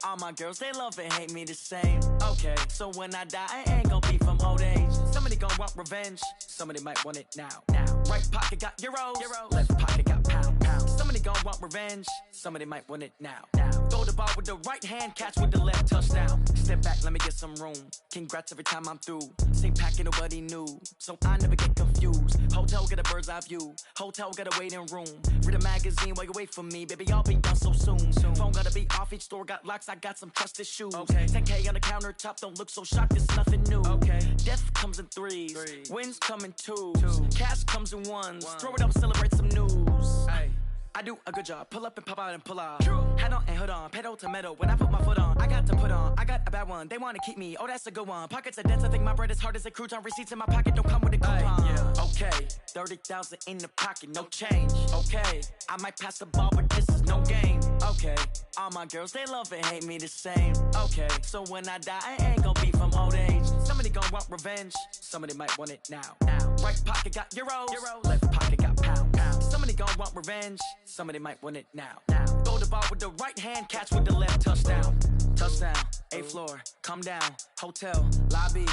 All my girls, they love and hate me the same. Okay, so when I die, I ain't gon' be from old age. Somebody gon' want revenge, somebody might want it now. Right pocket got euros, left pocket got pounds. Somebody gon' want revenge, somebody might want it now. Throw the ball with the right hand, catch with the left, touchdown. Step back, let me get some room. Congrats every time I'm through. Same packet, nobody knew, so I never get confused. Hotel got a bird's eye view, hotel got a waiting room. Read a magazine while you wait for me, baby, I'll be done so soon. Phone gotta be off, each store got locks, I got some trusted shoes. Okay. 10K on the countertop, don't look so shocked, it's nothing new. Okay. Death comes in threes, wins come in twos, cash comes in ones. Throw it up, celebrate some news. Ay. I do a good job, pull up and pop out and pull off. Head on and hood on, pedal to metal. When I put my foot on, I got to put on. I got a bad one, they wanna keep me, oh that's a good one. Pockets are dense, I think my bread is hard as a crouton. Receipts in my pocket don't come with a coupon. Okay, 30,000 in the pocket, no change. Okay, I might pass the ball, but this is no game. Okay, all my girls, they love and hate me the same. Okay, so when I die, I ain't gon' be from old age. Somebody gon' want revenge, somebody might want it now. Right pocket got euros, left pocket got pounds. Somebody gon' want revenge, somebody might want it now. Throw the ball with the right hand, catch with the left, touchdown. Touchdown, 8th floor, come down, hotel, lobby.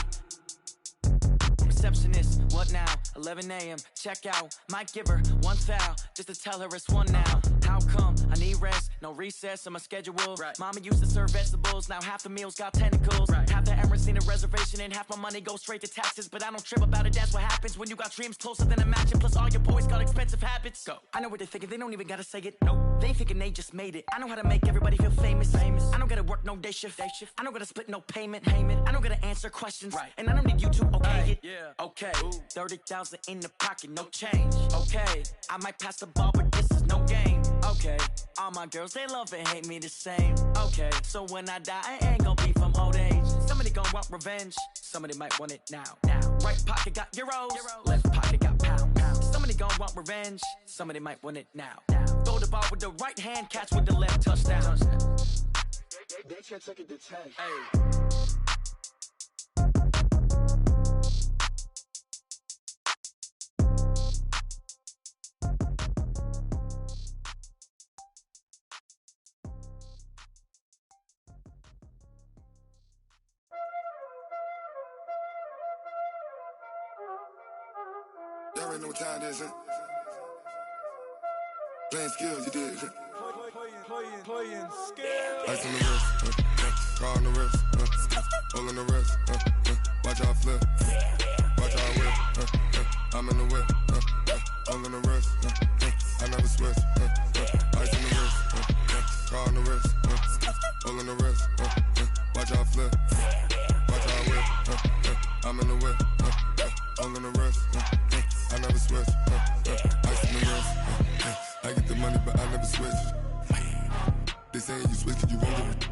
Receptionist, what now? 11 a.m., check out. Might give her one foul, just to tell her it's one now. How come? I need rest, no recess in my schedule. Mama used to serve vegetables, now half the meals got tentacles. Half the Emirates need a reservation and half my money goes straight to taxes. But I don't trip about it, that's what happens when you got dreams closer than a match. And plus all your boys got expensive habits. Go. I know what they're thinking, they don't even gotta say it. Nope. They ain't thinking they just made it. I know how to make everybody feel famous. I don't gotta work no day shift. I don't gotta split no payment. I don't gotta answer questions. And I don't need you to okay it. Okay, 30,000 in the pocket, no change. Okay, I might pass the ball, but this is no game. Okay, all my girls, they love and hate me the same. Okay, so when I die, I ain't gon' be from old age. Somebody gon' want revenge, somebody might want it now. Right pocket got euros, left pocket got pounds. Somebody gon' want revenge, somebody might want it now. Throw the ball with the right hand, catch with the left, touchdown. They can't take it to 10. Hey. Y'all already know what time it is, huh? Playing skills, you did. Playing skills. Ice on the wrist, car on the wrist, hole in the wrist, watch how I flip, watch how I whip, I'm in the whip, hole in the wrist, I never switch, ice on the wrist, car on the wrist, hole in the wrist, watch how I flip, watch how I whip, I'm in the whip, hole in the wrist, I never switch, ice on the wrist, I get the money but I never switch. They saying you switch cause you won't get it.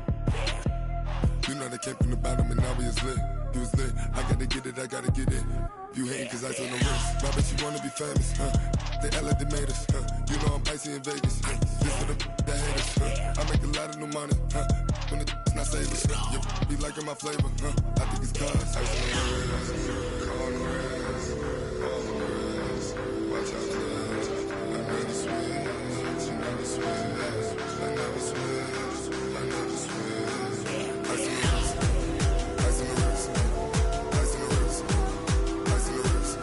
You know they came from the bottom and now we is lit. You was lit, I gotta get it, I gotta get it. You hating cause I told the wrist. My bitch, you wanna be famous, They act like they made us, You know I'm icy in Vegas, This for the that hate us, I make a lot of new money, When it's not savers, You be liking my flavor, I think it's cause ice on the wrist, car on the wrist, all on the wrist. Watch out, cuz I never switch, you never switch. I never switch, I never switch. Ice on the wrist, ice on the wrist, ice on the wrist, ice on the wrist, ice on the wrist,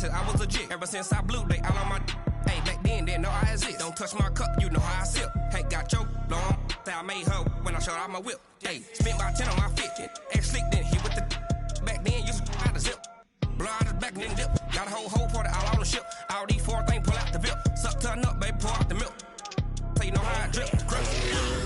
I was legit. Ever since I blew, they all on my hey, back then, didn't know I exist. Don't touch my cup, you know how I sip. Ain't got your long, that I made her when I showed out my whip. Hey, spent about 10 on my fit. Ex slick, then hit with the back then, used to out the zip. Blow out his back, then dip. Got a whole party all on the ship. All these four things, pull out the VIP. Suck, turn up, baby, pour out the milk. So you know how I drip. Yeah.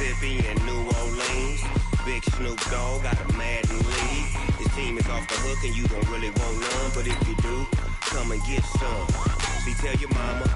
Mississippi and New Orleans. Big Snoop Dogg got a Madden league. His team is off the hook and you don't really want none, but if you do, come and get some. See, tell your mama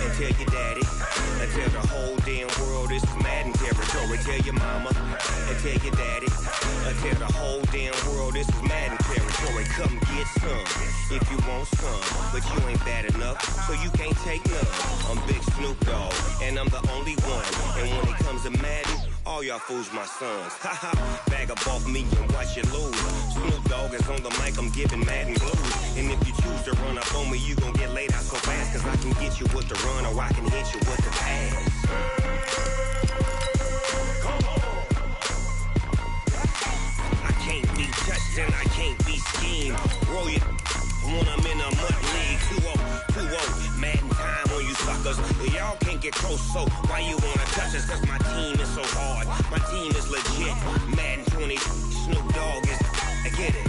and tell your daddy and tell the whole damn world this is Madden territory. Tell your mama and tell your daddy and tell the whole damn world this is Madden territory. Come get some if you want some, but you ain't bad enough, so you can't take none. I'm Big Snoop Dogg and I'm the only one. And when it comes to Madden, all y'all fools my sons. Haha, bag up off me and watch you lose. Snoop Dogg is on the mic, I'm giving Madden blues. And if you choose to run up on me, you gon' get laid out so fast, cause I can get you with the run or I can hit you with the pass. I can't be touched and I can't be schemed. Roll it when I'm in a mud league. 2-0, Madden time on you suckers. Y'all can't get close, so why you wanna touch us? Cause my team is so hard, my team is legit. Madden 20, Snoop Dogg is, I get it.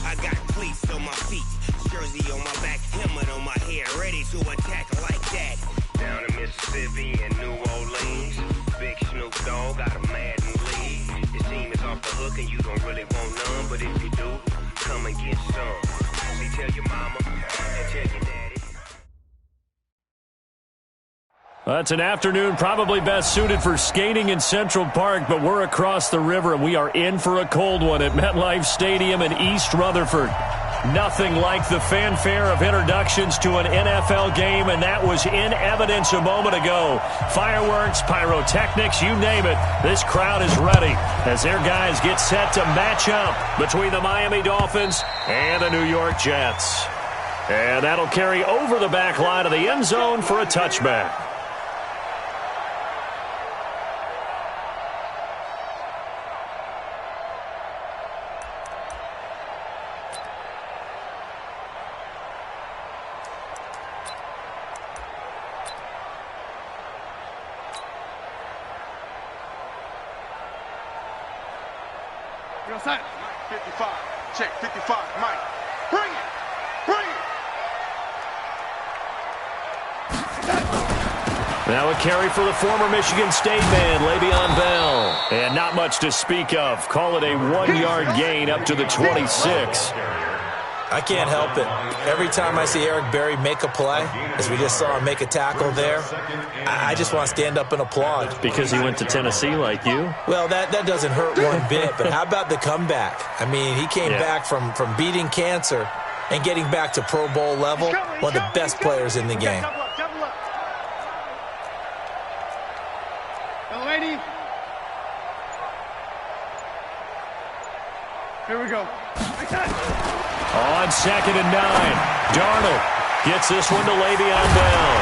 I got cleats on my feet, jersey on my back, helmet on my head, ready to attack like that. Down in Mississippi and New Orleans, Big Snoop Dogg got a Madden league. His team is off the hook and you don't really want none, but if you do, come and get some. See, tell your mama and tell your daddy. That's an afternoon probably best suited for skating in Central Park, but we're across the river and we are in for a cold one at MetLife Stadium in East Rutherford. Nothing like the fanfare of introductions to an NFL game, and that was in evidence a moment ago. Fireworks, pyrotechnics, you name it. This crowd is ready as their guys get set to match up between the Miami Dolphins and the New York Jets. And that'll carry over the back line of the end zone for a touchback. You know what I'm saying? 55. Check 55. Mike. Bring it. Bring it. Now a carry for the former Michigan State man, Le'Veon Bell. And not much to speak of. Call it a 1-yard gain up to the 26. I can't help it. Every time I see Eric Berry make a play, as we just saw him make a tackle there, I just want to stand up and applaud. Because he went to Tennessee like you? Well, that doesn't hurt one bit, but how about the comeback? I mean, he came back from beating cancer and getting back to Pro Bowl level, one of the best players in the game. Lady. Here we go. On 2nd and 9, Darnold gets this one to Le'Veon Bell.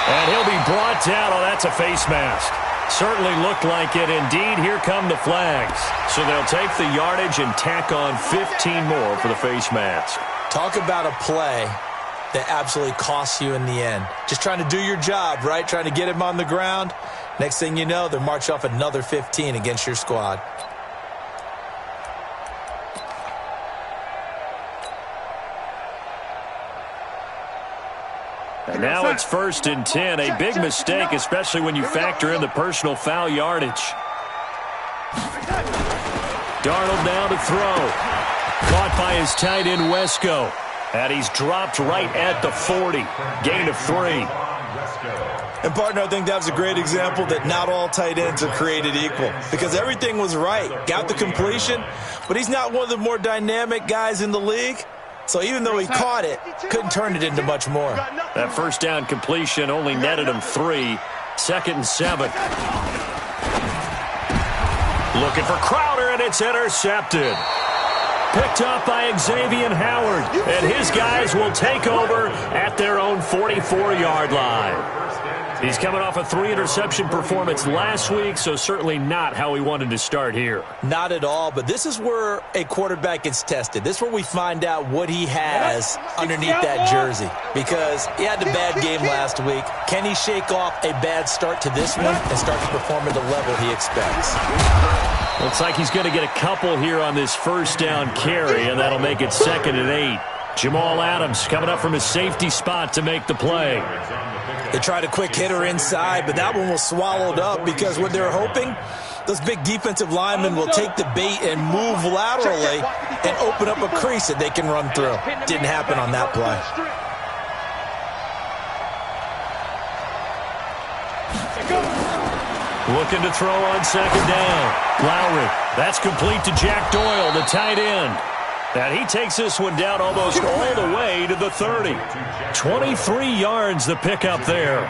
And he'll be brought down. Oh, that's a face mask. Certainly looked like it. Indeed, here come the flags. So they'll take the yardage and tack on 15 more for the face mask. Talk about a play that absolutely costs you in the end. Just trying to do your job, right? Trying to get him on the ground. Next thing you know, they'll march off another 15 against your squad. And now it's 1st and 10. A big mistake, especially when you factor in the personal foul yardage. Darnold now to throw. Caught by his tight end, Wesco. And he's dropped right at the 40. Gain of 3. And, partner, I think that was a great example that not all tight ends are created equal. Because everything was right. Got the completion, but he's not one of the more dynamic guys in the league. So even though he caught it, couldn't turn it into much more. That first down completion only netted him 3. 2nd and 7. Looking for Crowder, and it's intercepted. Picked up by Xavier Howard, and his guys will take over at their own 44-yard line. He's coming off a 3-interception performance last week, so certainly not how he wanted to start here. Not at all, but this is where a quarterback gets tested. This is where we find out what he has underneath that jersey. Because he had a bad game last week. Can he shake off a bad start to this one and start to perform at the level he expects? Looks like he's going to get a couple here on this first down carry, and that'll make it 2nd and 8. Jamal Adams coming up from his safety spot to make the play. They tried a quick hitter inside, but that one was swallowed up because what they're hoping, those big defensive linemen will take the bait and move laterally and open up a crease that they can run through. Didn't happen on that play. Looking to throw on second down. Lowry. That's complete to Jack Doyle, the tight end. And he takes this one down almost all the way to the 30. 23 yards the pickup there.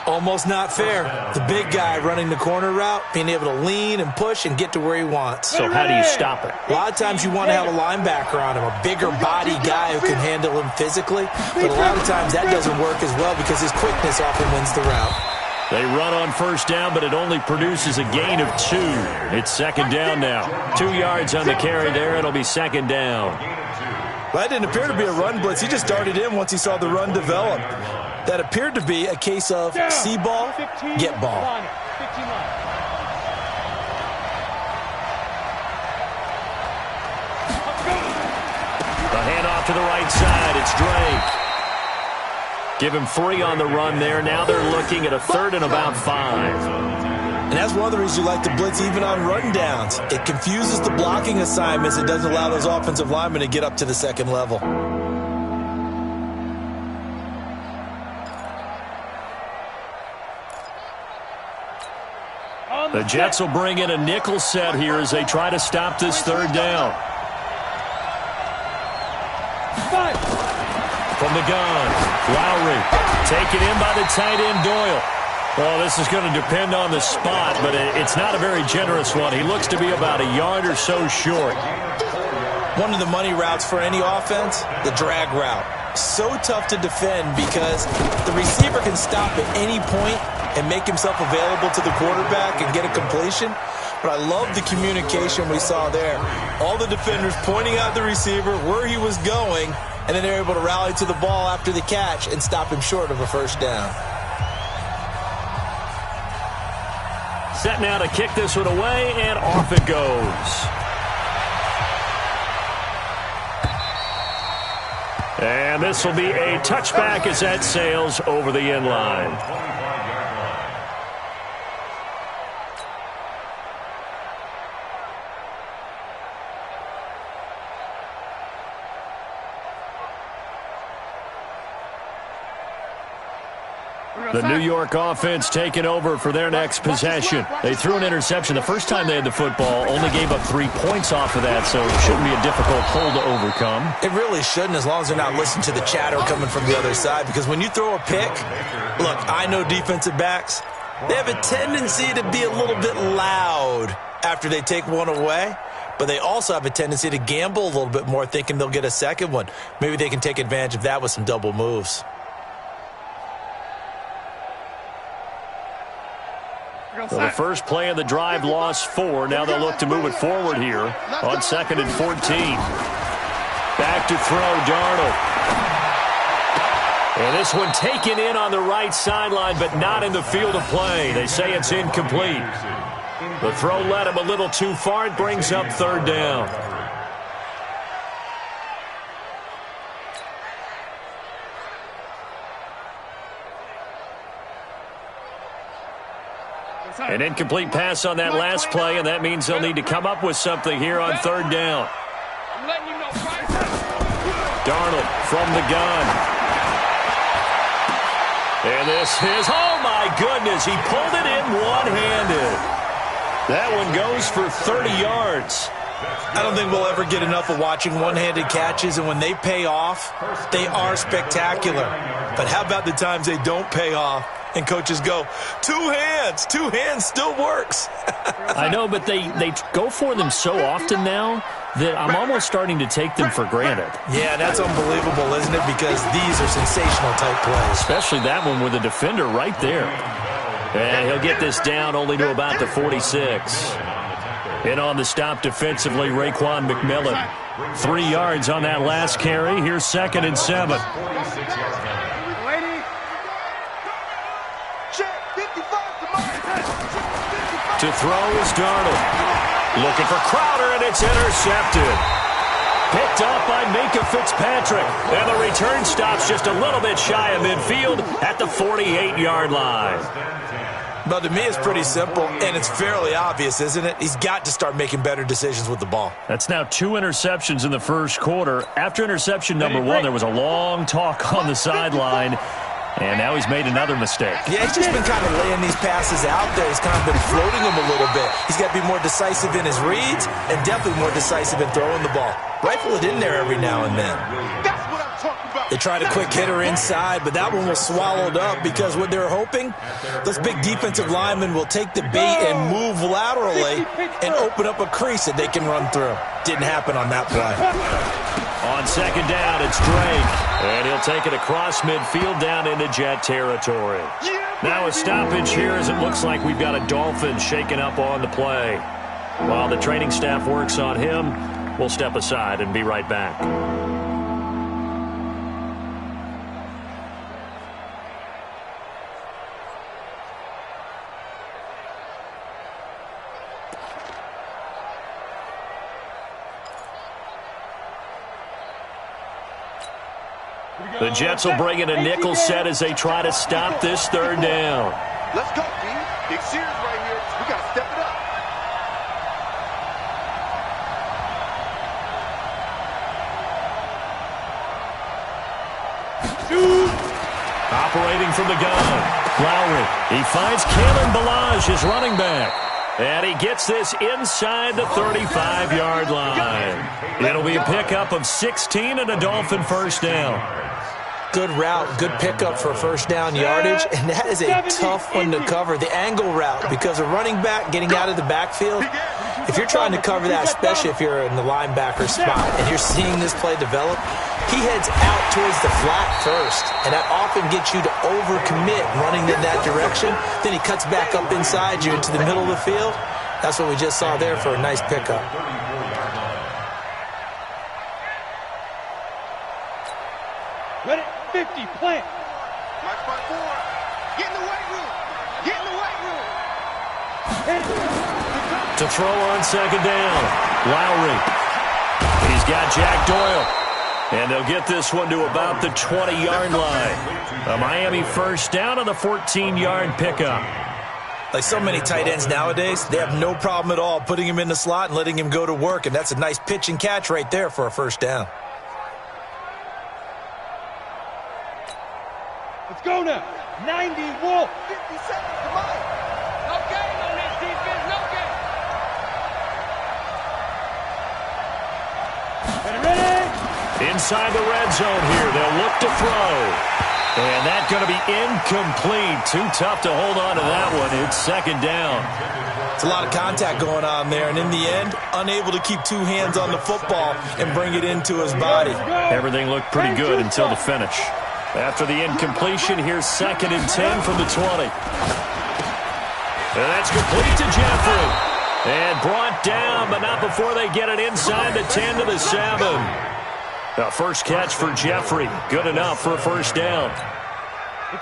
Almost not fair. The big guy running the corner route, being able to lean and push and get to where he wants. So how do you stop it? A lot of times you want to have a linebacker on him, a bigger body guy who can handle him physically. But a lot of times that doesn't work as well because his quickness often wins the route. They run on first down, but it only produces a gain of 2. It's second down now. 2 yards on the carry there. It'll be second down. Well, that didn't appear to be a run blitz. He just darted in once he saw the run develop. That appeared to be a case of see ball, get ball. The handoff to the right side. It's Drake. Give him 3 on the run there. Now they're looking at a 3rd and about 5. And that's one of the reasons you like to blitz even on run downs. It confuses the blocking assignments. It doesn't allow those offensive linemen to get up to the second level. The Jets will bring in a nickel set here as they try to stop this 3rd down. From the gun, Lowry taken in by the tight end Doyle. Well, this is going to depend on the spot, but it's not a very generous one. He looks to be about a yard or so short. One of the money routes for any offense, the drag route. So tough to defend because the receiver can stop at any point and make himself available to the quarterback and get a completion. But I love the communication we saw there. All the defenders pointing out the receiver, where he was going, and then they're able to rally to the ball after the catch and stop him short of a first down. Set now to kick this one away, and off it goes. And this will be a touchback as that sails over the end line. The New York offense taking over for their next possession. They threw an interception the first time they had the football, only gave up 3 points off of that, so it shouldn't be a difficult hole to overcome. It really shouldn't, as long as they're not listening to the chatter coming from the other side, because when you throw a pick, look, I know defensive backs, they have a tendency to be a little bit loud after they take one away, but they also have a tendency to gamble a little bit more, thinking they'll get a second one. Maybe they can take advantage of that with some double moves. So the first play of the drive lost 4. Now they'll look to move it forward here on 2nd and 14. Back to throw, Darnold. And this one taken in on the right sideline, but not in the field of play. They say it's incomplete. The throw led him a little too far. It brings up 3rd down. An incomplete pass on that last play, and that means they'll need to come up with something here on 3rd down. Darnold from the gun. And this is, oh my goodness, he pulled it in one-handed. That one goes for 30 yards. I don't think we'll ever get enough of watching one-handed catches, and when they pay off, they are spectacular. But how about the times they don't pay off? And coaches go, 2 hands. 2 hands still works. I know, but they go for them so often now that I'm almost starting to take them for granted. Yeah, that's unbelievable, isn't it? Because these are sensational type plays. Especially that one with a defender right there. And he'll get this down only to about the 46. In on the stop defensively, Raekwon McMillan. 3 yards on that last carry. Here's 2nd and 7. To throw is Darnold. Looking for Crowder, and it's intercepted. Picked off by Minka Fitzpatrick. And the return stops just a little bit shy of midfield at the 48-yard line. Well, to me, it's pretty simple, and it's fairly obvious, isn't it? He's got to start making better decisions with the ball. That's now 2 interceptions in the first quarter. After interception number 1, there was a long talk on the sideline, and now he's made another mistake. Yeah, he's just been kind of laying these passes out there. He's kind of been floating them a little bit. He's got to be more decisive in his reads and definitely more decisive in throwing the ball. Rifle it in there every now and then. That's what I'm talking about. They tried a quick hitter inside, but that one was swallowed up because what they were hoping, those big defensive linemen will take the bait and move laterally and open up a crease that they can run through. Didn't happen on that play. On second down, it's Drake, and he'll take it across midfield down into Jet territory. Now a stoppage here as it looks like we've got a Dolphin shaking up on the play. While the training staff works on him, we'll step aside and be right back. The Jets will bring in a nickel set as they try to stop this third down. Let's go, D. Big series right here. We got to step it up. Operating from the gun, Lowry. He finds Kalen Ballage, his running back. And he gets this inside the 35-yard line. It'll be a pickup of 16 and a Dolphin first down. Good route, good pickup for first down yardage, and that is a tough one to cover, the angle route, because a running back getting out of the backfield, if you're trying to cover that, especially if you're in the linebacker spot, and you're seeing this play develop, he heads out towards the flat first, and that often gets you to overcommit running in that direction. Then he cuts back up inside you into the middle of the field. That's what we just saw there for a nice pickup. Ready? 50, plant. March by 4. Get in the weight room. Get in the weight room. To throw on second down, Lowry. He's got Jack Doyle. And they'll get this one to about the 20-yard line. A Miami first down on the 14-yard pickup. Like so many tight ends nowadays, they have no problem at all putting him in the slot and letting him go to work. And that's a nice pitch and catch right there for a first down. Let's go now. 90 Wolf. 50 seconds. Come on. No game on this defense. No game. Ready? Inside the red zone here. They'll look to throw. And that's going to be incomplete. Too tough to hold on to that one. It's second down. It's a lot of contact going on there. And in the end, unable to keep two hands on the football and bring it into his body. Everything looked pretty good until the finish. After the incompletion, here's second and 10 from the 20. And that's complete to Jeffrey. And brought down, but not before they get it inside the 10 to the 7. The first catch for Jeffrey. Good enough for a first down.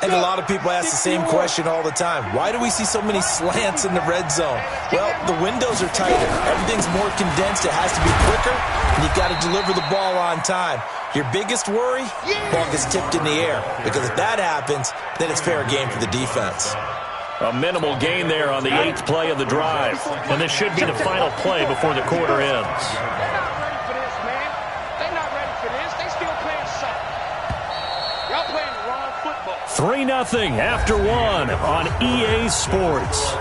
And a lot of people ask the same question all the time. Why do we see so many slants in the red zone? Well, the windows are tighter. Everything's more condensed. It has to be quicker, and you've got to deliver the ball on time. Your biggest worry? Ball gets tipped in the air. Because if that happens, then it's fair game for the defense. A minimal gain there on the 8th play of the drive. And this should be the final play before the quarter ends. 3-0 after 1 on EA Sports.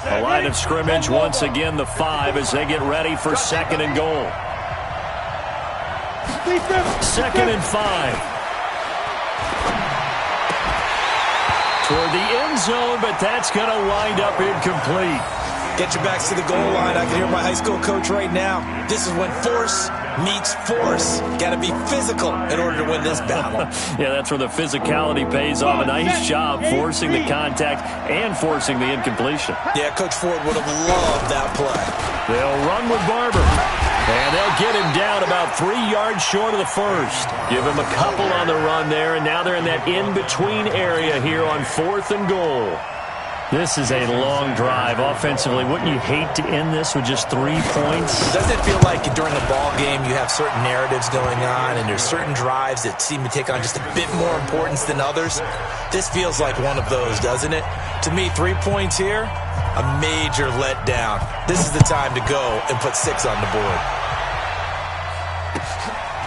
The line of scrimmage, once again, the 5 as they get ready for second and goal. Second and 5. Toward the end zone, but that's going to wind up incomplete. Get your backs to the goal line. I can hear my high school coach right now. This is when force meets force. Got to be physical in order to win this battle. Yeah, that's where the physicality pays off. A nice job forcing the contact and forcing the incompletion. Yeah, Coach Ford would have loved that play. They'll run with Barber. And they'll get him down about 3 yards short of the first. Give him a couple on the run there, and now they're in that in-between area here on 4th and goal. This is a long drive offensively. Wouldn't you hate to end this with just 3 points? Doesn't it feel like during a ball game you have certain narratives going on and there's certain drives that seem to take on just a bit more importance than others? This feels like one of those, doesn't it? To me, 3 points here, a major letdown. This is the time to go and put 6 on the board.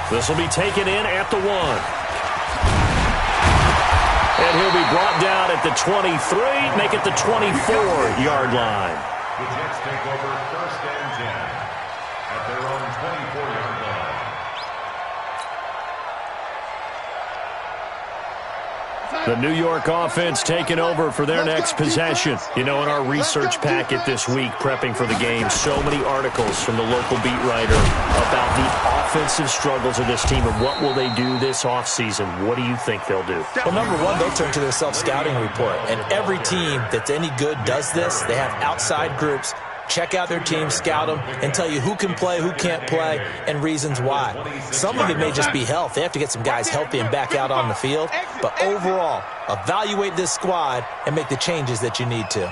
This will be taken in at the 1. And he'll be brought down at the 23, make it the 24-yard line. The Jets take over 1st and 10 at their own 24-yard line. The New York offense taking over for their next possession. You know, in our research packet this week, prepping for the game, so many articles from the local beat writer about the offensive struggles of this team and what will they do this offseason. What do you think they'll do? Well, number one, they'll turn to their self-scouting report. And every team that's any good does this. They have outside groups. Check out their team, scout them, and tell you who can play, who can't play, and reasons why. Some of it may just be health. They have to get some guys healthy and back out on the field. But overall, evaluate this squad and make the changes that you need to.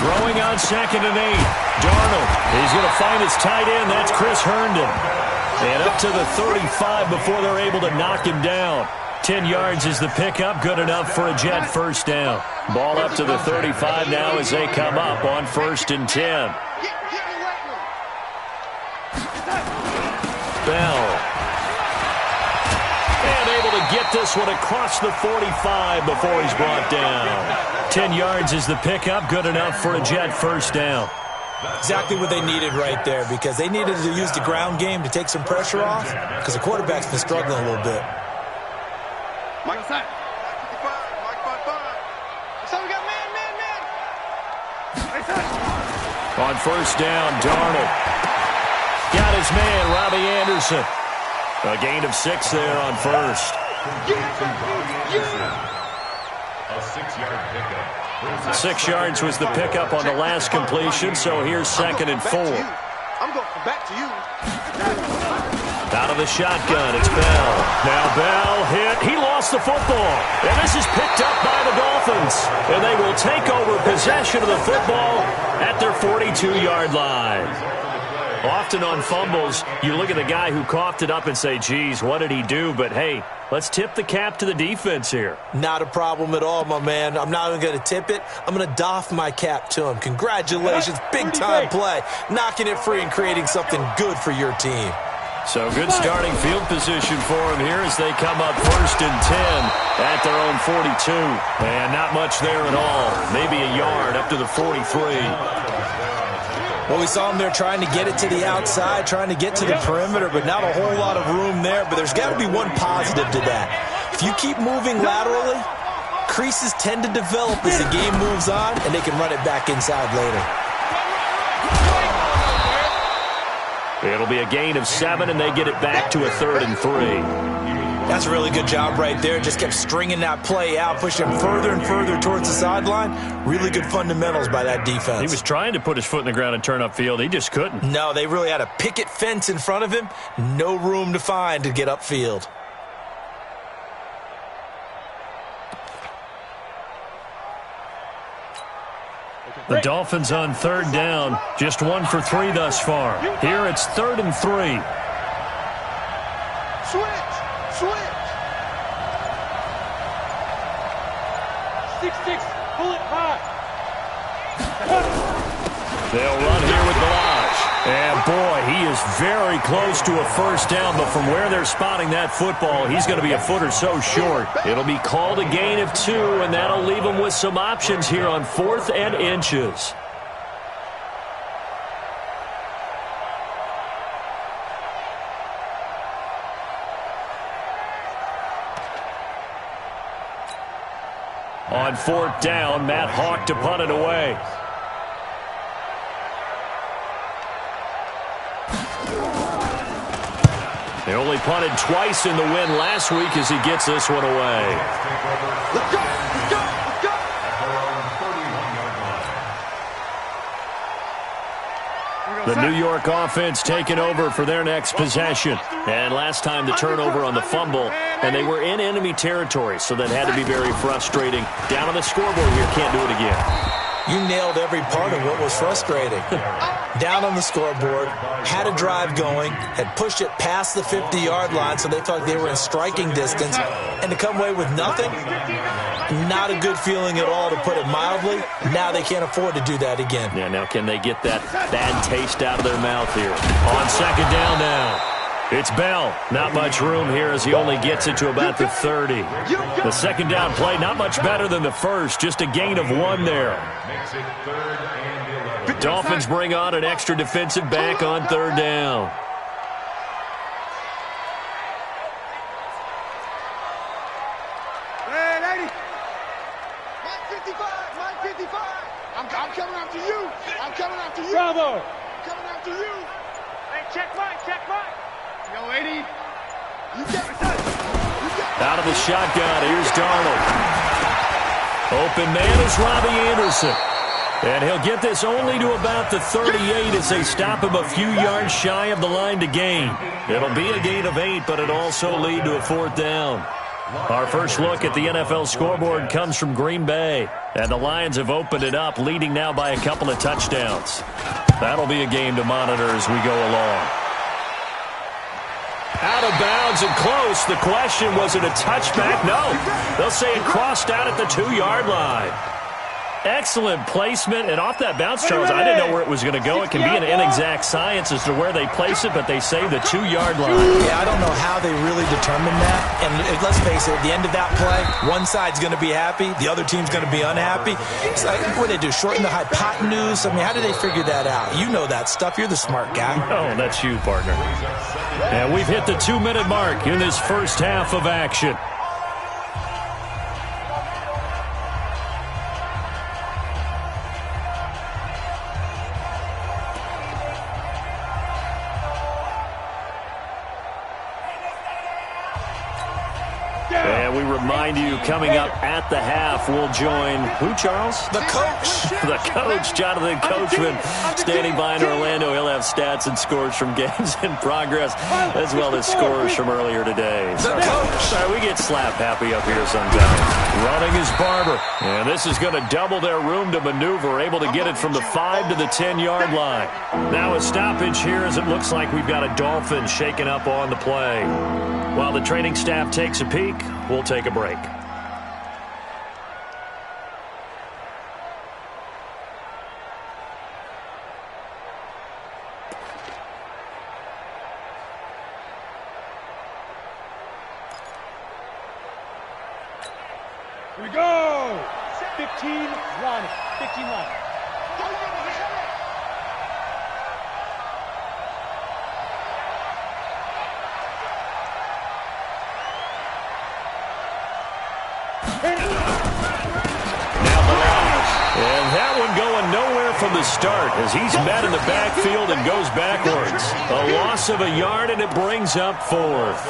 Throwing on 2nd and 8. Darnold. He's going to find his tight end. That's Chris Herndon. And up to the 35 before they're able to knock him down. 10 yards is the pickup. Good enough for a Jet first down. Ball up to the 35 now as they come up on 1st and 10. Bell. And able to get this one across the 45 before he's brought down. 10 yards is the pickup. Good enough for a Jet first down. Exactly what they needed right there, because they needed to use the ground game to take some pressure off, because the quarterback's been struggling a little bit. Mike 55, Mike 55. So we got man. On 1st down, Darnold. Got his man, Robbie Anderson. A gain of 6 there on 1st. A 6-yard pickup. 6 yards was the pickup on the last completion, so here's 2nd and 4. I'm going back to you. Out of the shotgun, it's Bell. Now Bell hit. He lost the football. And this is picked up by the Dolphins. And they will take over possession of the football at their 42-yard line. Often on fumbles, you look at the guy who coughed it up and say, geez, what did he do? But, hey, let's tip the cap to the defense here. Not a problem at all, my man. I'm not even going to tip it. I'm going to doff my cap to him. Congratulations, big-time play. Knocking it free and creating something good for your team. So good starting field position for him here as they come up 1st and 10 at their own 42. And not much there at all. Maybe a yard up to the 43. Well, we saw him there trying to get it to the outside, trying to get to the perimeter, but not a whole lot of room there. But there's got to be one positive to that. If you keep moving laterally, creases tend to develop as the game moves on, and they can run it back inside later. It'll be a gain of 7, and they get it back to a 3rd and 3. That's a really good job right there. Just kept stringing that play out, pushing him further and further towards the sideline. Really good fundamentals by that defense. He was trying to put his foot in the ground and turn upfield. He just couldn't. No, they really had a picket fence in front of him. No room to find to get upfield. The Dolphins on 3rd down. Just 1 for 3 thus far. Here it's 3rd and 3. Switch. 6-6, pull it high. They'll run here with Balaj. And, boy, he is very close to a first down, but from where they're spotting that football, he's going to be a foot or so short. It'll be called a gain of 2, and that'll leave him with some options here on 4th and inches. On 4th down, Matt Hawk to punt it away. They only punted twice in the win last week as he gets this one away. Let's go! Let's go! Let's go! The New York offense taking over for their next possession. And last time the turnover on the fumble, and they were in enemy territory, so that had to be very frustrating. Down on the scoreboard here, can't do it again. You nailed every part of what was frustrating. Down on the scoreboard, had a drive going, had pushed it past the 50-yard line, so they thought they were in striking distance, and to come away with nothing, not a good feeling at all, to put it mildly. Now they can't afford to do that again. Yeah, now can they get that bad taste out of their mouth here? On 2nd down now. It's Bell. Not much room here as he only gets it to about the 30. The 2nd down play, not much better than the first. Just a gain of 1 there. The Dolphins bring on an extra defensive back on 3rd down. Hey, lady. Mike 55, Mike 55. I'm coming after you. I'm coming after you. Bravo. I'm coming after you. Hey, check Mike, check Mike. Yo, lady. You got it. Out of the shotgun, here's Darnold. Open man is Robbie Anderson. And he'll get this only to about the 38 as they stop him a few yards shy of the line to gain. It'll be a gain of 8, but it'll also lead to a 4th down. Our first look at the NFL scoreboard comes from Green Bay. And the Lions have opened it up, leading now by a couple of touchdowns. That'll be a game to monitor as we go along. Out of bounds and close. The question, was it a touchback? No. They'll say it crossed out at the 2-yard line. Excellent placement, and off that bounce, Charles, I didn't know where it was going to go. It can be an inexact science as to where they place it, but they say the 2-yard line. Yeah, I don't know how they really determined that. And let's face it, at the end of that play, one side's going to be happy, the other team's going to be unhappy. It's like, what do they do, shorten the hypotenuse? I mean, how do they figure that out? You know that stuff. You're the smart guy. Oh, that's you, partner. And we've hit the 2-minute mark in this first half of action. And we remind you, coming up at the half, we'll join who, Charles? The coach. The coach, Jonathan Coachman, standing by in Orlando. He'll have stats and scores from games in progress, as well as scores from earlier today. The coach. Sorry, we get slap happy up here sometimes. Running is Barber. And this is going to double their room to maneuver, able to get it from the 5 to the 10-yard line. Now a stoppage here as it looks like we've got a Dolphin shaken up on the play. While the training staff takes a peek, we'll take a break. Here we go. 15 line. 15 line. And that one going nowhere from the start as he's met in the backfield and goes backwards. A loss of a yard, and it brings up 4th.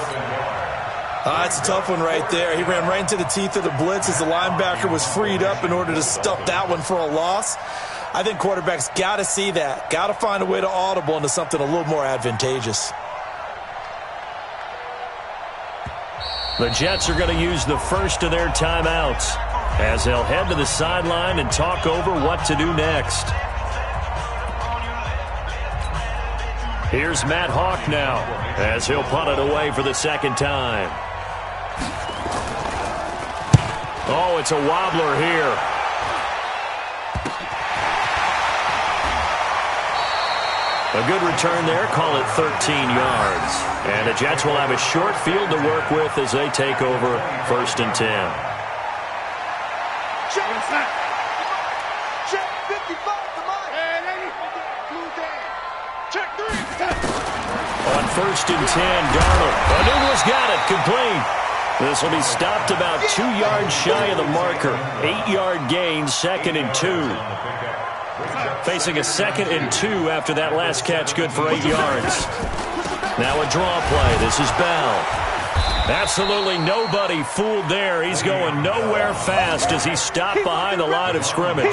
That's a tough one right there. He ran right into the teeth of the blitz as the linebacker was freed up in order to stuff that one for a loss. I think quarterbacks got to see that. Got to find a way to audible into something a little more advantageous. The Jets are going to use the first of their timeouts as they'll head to the sideline and talk over what to do next. Here's Matt Hawk now as he'll punt it away for the 2nd time. Oh, it's a wobbler here. A good return there, call it 13 yards. And the Jets will have a short field to work with as they take over 1st and 10. Check 55 to Mike. Hey, lady. Blue down. Check 3. On 1st and 10, Darnold. Anugra's got it, complete. This will be stopped about 2 yards shy of the marker. 8-yard gain, 2nd and 2. Facing a 2nd and 2 after that last catch, good for 8 yards. Now a draw play. This is Bell. Absolutely nobody fooled there. He's going nowhere fast as he stopped behind the line of scrimmage.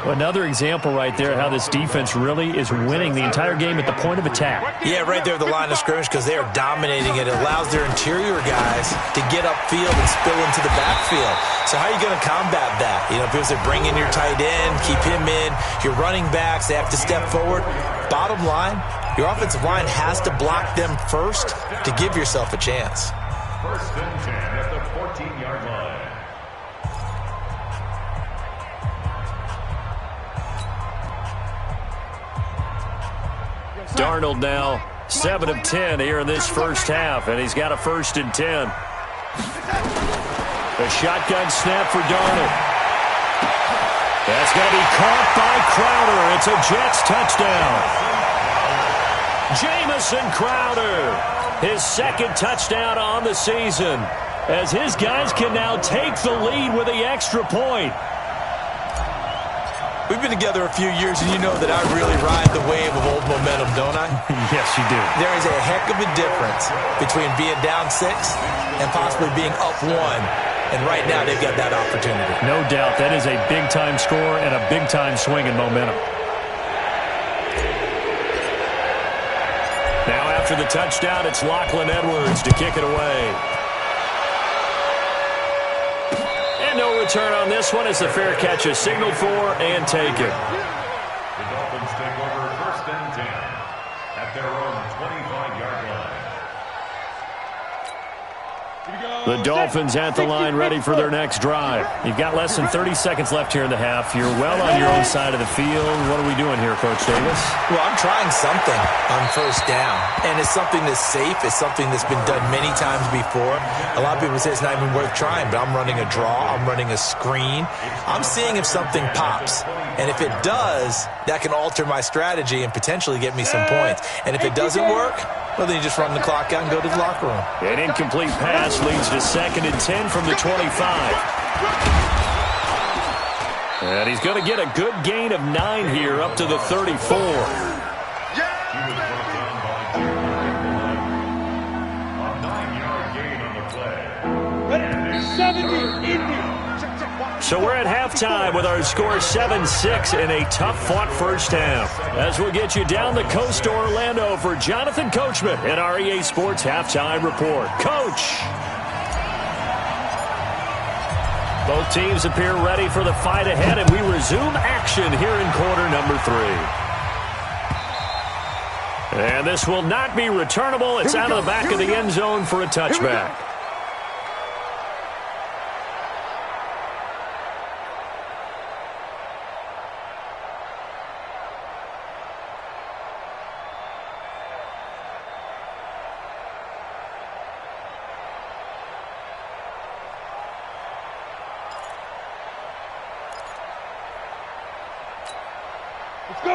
Another example right there how this defense really is winning the entire game at the point of attack. Yeah, right there at the line of scrimmage because they are dominating it. It allows their interior guys to get upfield and spill into the backfield. So how are you going to combat that? You know, because they bring in your tight end, keep him in, your running backs, they have to step forward. Bottom line, your offensive line has to block them first to give yourself a chance. 1st and 10 at the 14-yard line. Darnold now 7 of 10 here in this first half, and he's got a 1st and 10. A shotgun snap for Darnold. That's going to be caught by Crowder. It's a Jets touchdown. Jamison Crowder, his 2nd touchdown on the season, as his guys can now take the lead with the extra point. We've been together a few years, and you know that I really ride the wave of old momentum, don't I? Yes, you do. There is a heck of a difference between being down 6 and possibly being up 1. And right now, they've got that opportunity. No doubt. That is a big-time score and a big-time swing in momentum. Now, after the touchdown, it's Lachlan Edwards to kick it away. No return on this one as the fair catch is signaled for and taken. The Dolphins take over 1st and 10 at their own 25-yard line. The Dolphins at the line ready for their next drive. You've got less than 30 seconds left here in the half. You're well on your own side of the field. What are we doing here, Coach Davis? Well, I'm trying something on 1st down. And it's something that's safe. It's something that's been done many times before. A lot of people say it's not even worth trying, but I'm running a draw. I'm running a screen. I'm seeing if something pops. And if it does, that can alter my strategy and potentially get me some points. And if it doesn't work, well, then you just run the clock out and go to the locker room. An incomplete pass leads to 2nd and 10 from the 25. And he's going to get a good gain of 9 here up to the 34. So we're at halftime with our score 7-6 in a tough-fought first half. As we'll get you down the coast to Orlando for Jonathan Coachman at our EA Sports Halftime Report. Coach! Both teams appear ready for the fight ahead, and we resume action here in quarter number 3. And this will not be returnable. It's out of the back of the end zone for a touchback.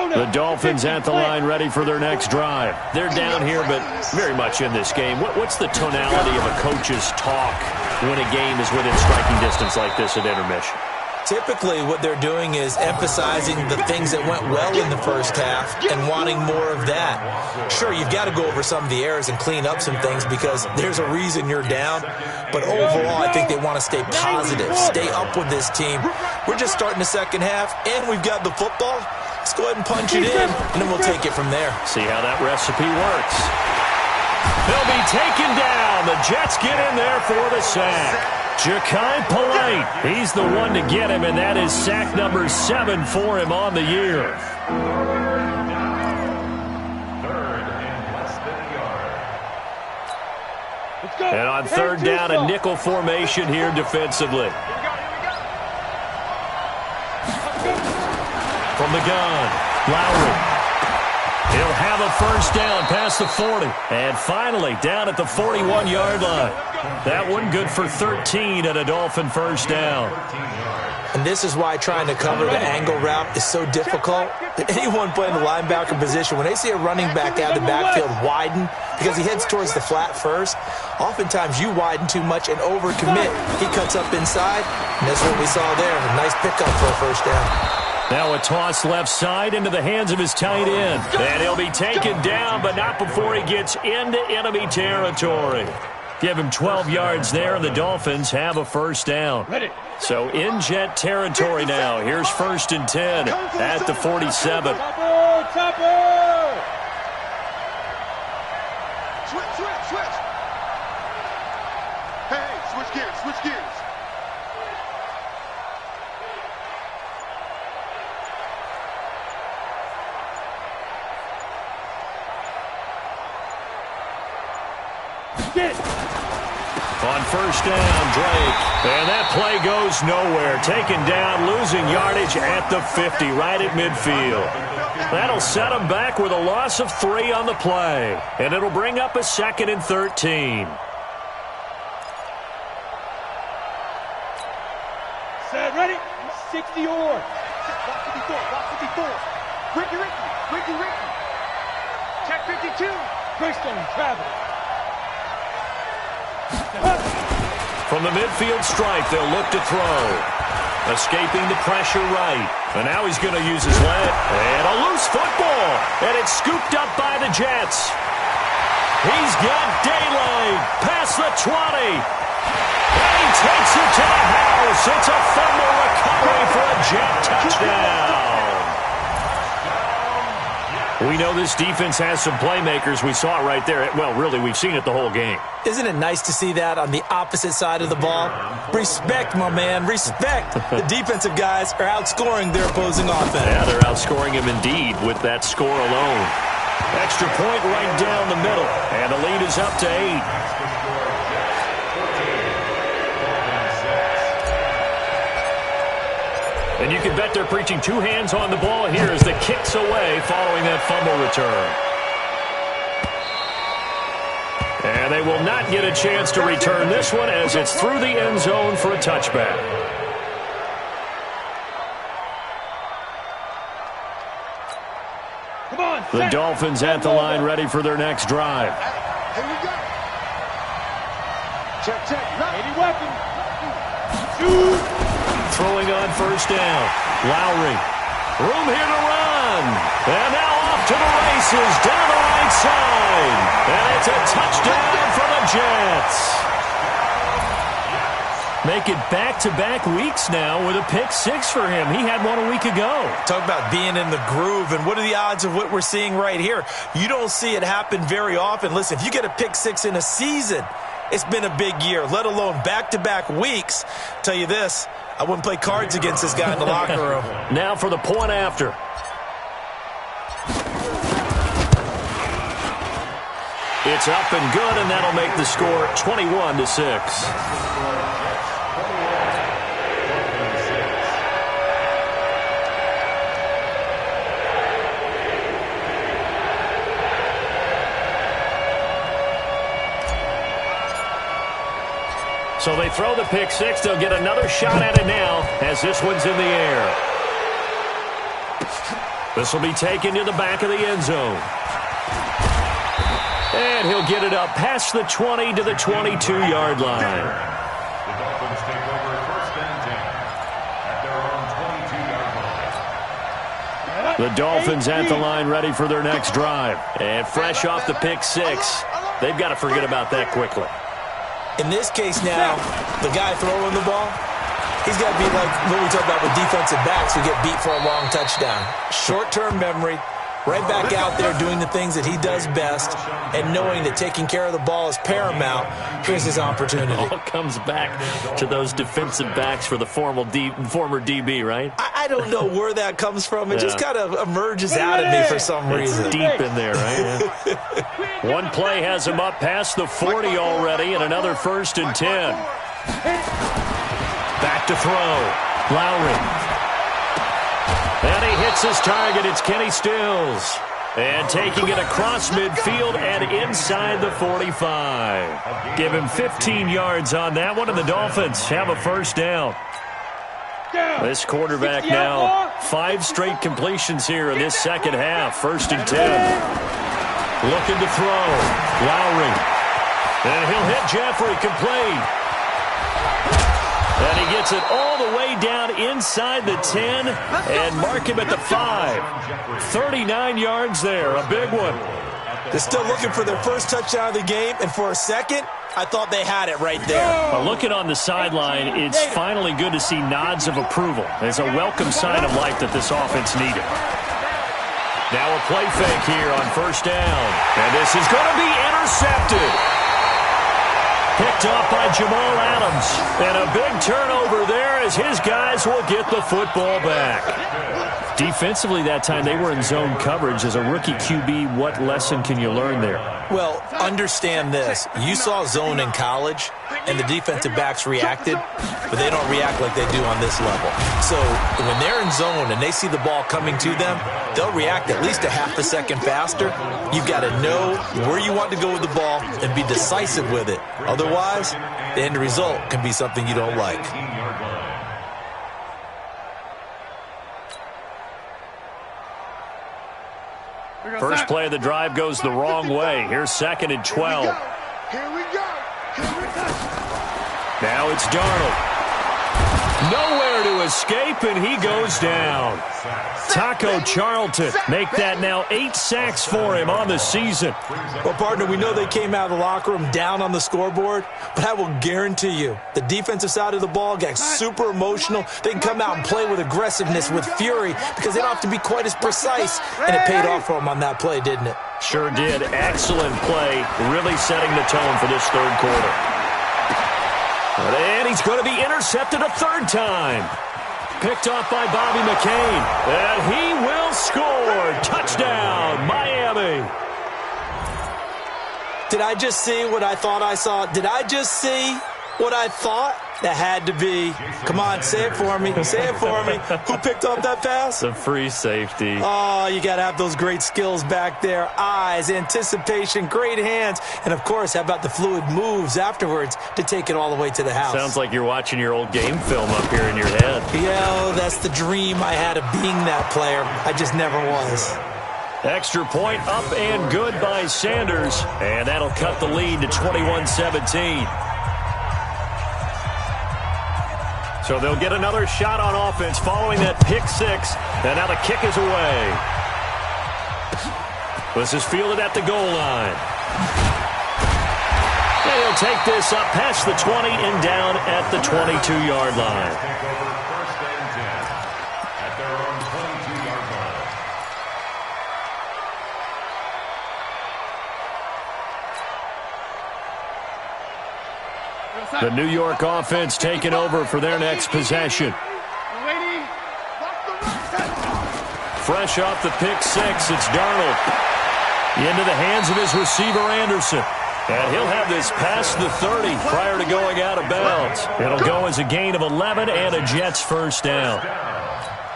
The Dolphins at the line ready for their next drive. They're down here, but very much in this game. What's the tonality of a coach's talk when a game is within striking distance like this at intermission? Typically, what they're doing is emphasizing the things that went well in the first half and wanting more of that. Sure, you've got to go over some of the errors and clean up some things because there's a reason you're down. But overall, I think they want to stay positive, stay up with this team. We're just starting the second half, and we've got the football. Let's go ahead and punch it in, and then we'll take it from there. See how that recipe works. They'll be taken down. The Jets get in there for the sack. Ja'Kai Polite, he's the one to get him, and that is sack number 7 for him on the year. And on 3rd down, a nickel formation here defensively. From the gun, Lowry. He'll have a first down past the 40. And finally, down at the 41-yard line. That one good for 13 and a Dolphin first down. And this is why trying to cover the angle route is so difficult. Anyone playing the linebacker position, when they see a running back out of the backfield widen because he heads towards the flat first, oftentimes you widen too much and overcommit. He cuts up inside, and that's what we saw there. A nice pickup for a first down. Now a toss left side into the hands of his tight end. And he'll be taken down, but not before he gets into enemy territory. Give him 12 yards there, and the Dolphins have a first down. So in Jet territory now. Here's 1st and 10 at the 47. Switch. Hey, switch gears. On 1st down, Drake. And that play goes nowhere. Taken down, losing yardage at the 50, right at midfield. That'll set him back with a loss of 3 on the play. And it'll bring up a 2nd and 13. Set, ready? 60 or. Block 54. Ricky. Check 52. Greystone, travel. From the midfield stripe, they'll look to throw. Escaping the pressure right. And now he's going to use his leg. And a loose football. And it's scooped up by the Jets. He's got daylight. Past the 20. And he takes it to the house. It's a fumble recovery for a Jet touchdown. We know this defense has some playmakers. We saw it right there. Well, really, we've seen it the whole game. Isn't it nice to see that on the opposite side of the ball? Respect, my man, respect. The defensive guys are outscoring their opposing offense. Yeah, they're outscoring him indeed with that score alone. Extra point right down the middle, and the lead is up to 8. And you can bet they're preaching 2 hands on the ball here as the kick's away following that fumble return. And they will not get a chance to return this one as it's through the end zone for a touchback. The Dolphins at the line ready for their next drive. Here we go. Check. Any weapon. Shoot. Throwing on 1st down. Lowry. Room here to run. And now off to the races down the right side. And it's a touchdown for the Jets. Make it back-to-back weeks now with a pick 6 for him. He had one a week ago. Talk about being in the groove, and what are the odds of what we're seeing right here? You don't see it happen very often. Listen, if you get a pick 6 in a season, it's been a big year, let alone back-to-back weeks. Tell you this, I wouldn't play cards against this guy in the locker room. Now for the point after. It's up and good, and that'll make the score 21-6. So they throw the pick 6. They'll get another shot at it now as this one's in the air. This will be taken to the back of the end zone. And he'll get it up past the 20 to the 22-yard line. The Dolphins take over 1st and 10 at their own 22-yard line. The Dolphins at the line ready for their next drive. And fresh off the pick 6, they've got to forget about that quickly. In this case now, the guy throwing the ball, he's got to be like what we talk about with defensive backs who get beat for a long touchdown. Short-term memory, right back out there doing the things that he does best, and knowing that taking care of the ball is paramount. Here's his opportunity. It all comes back to those defensive backs for the former DB, right? I don't know where that comes from. It just kind of emerges out of me for some reason. It's deep in there, right? Yeah. One play has him up past the 40 already, and another 1st and 10. Back to throw. Lowry. And he hits his target. It's Kenny Stills. And taking it across midfield and inside the 45. Give him 15 yards on that one, and the Dolphins have a 1st down. This quarterback now 5 straight completions here in this second half. 1st and 10. Looking to throw. Lowry. And he'll hit Jeffrey. Complete. And he gets it all the way down inside the 10 and mark him at the 5. 39 yards there. A big one. They're still looking for their first touchdown of the game, and for a second, I thought they had it right there. Looking on the sideline, it's finally good to see nods of approval. It's a welcome sign of life that this offense needed. Now a play fake here on 1st down. And this is going to be intercepted. Picked off by Jamal Adams. And a big turnover there as his guys will get the football back. Defensively that time, they were in zone coverage. As a rookie QB, what lesson can you learn there? Well, understand this. You saw zone in college, and the defensive backs reacted, but they don't react like they do on this level. So when they're in zone and they see the ball coming to them, they'll react at least a half a second faster. You've got to know where you want to go with the ball and be decisive with it. Otherwise, the end result can be something you don't like. First play of the drive goes the wrong way. Here's 2nd and 12. Here we go. Now it's Darnold. Nowhere to escape, and he goes down. Taco Charlton make that now 8 sacks for him on the season. Well, partner, we know they came out of the locker room down on the scoreboard, but I will guarantee you the defensive side of the ball got super emotional. They can come out and play with aggressiveness, with fury, because they don't have to be quite as precise, and it paid off for them on that play, didn't it? Sure did. Excellent play, really setting the tone for this 3rd quarter. And he's going to be intercepted a 3rd time. Picked off by Bobby McCain. And he will score. Touchdown, Miami. Did I just see what I thought I saw? Did I just see what I thought? That had to be. Come on, say it for me. Say it for me. Who picked up that pass? The free safety. Oh, you got to have those great skills back there. Eyes, anticipation, great hands. And, of course, how about the fluid moves afterwards to take it all the way to the house? Sounds like you're watching your old game film up here in your head. Yeah, that's the dream I had of being that player. I just never was. Extra point up and good by Sanders. And that'll cut the lead to 21-17. So they'll get another shot on offense following that pick 6. And now the kick is away. This is fielded at the goal line. And he'll take this up past the 20 and down at the 22-yard line. At their own 22-yard line. The New York offense taking over for their next possession. Fresh off the pick 6, it's Darnold. Into the hands of his receiver, Anderson. And he'll have this past the 30 prior to going out of bounds. It'll go as a gain of 11 and a Jets 1st down.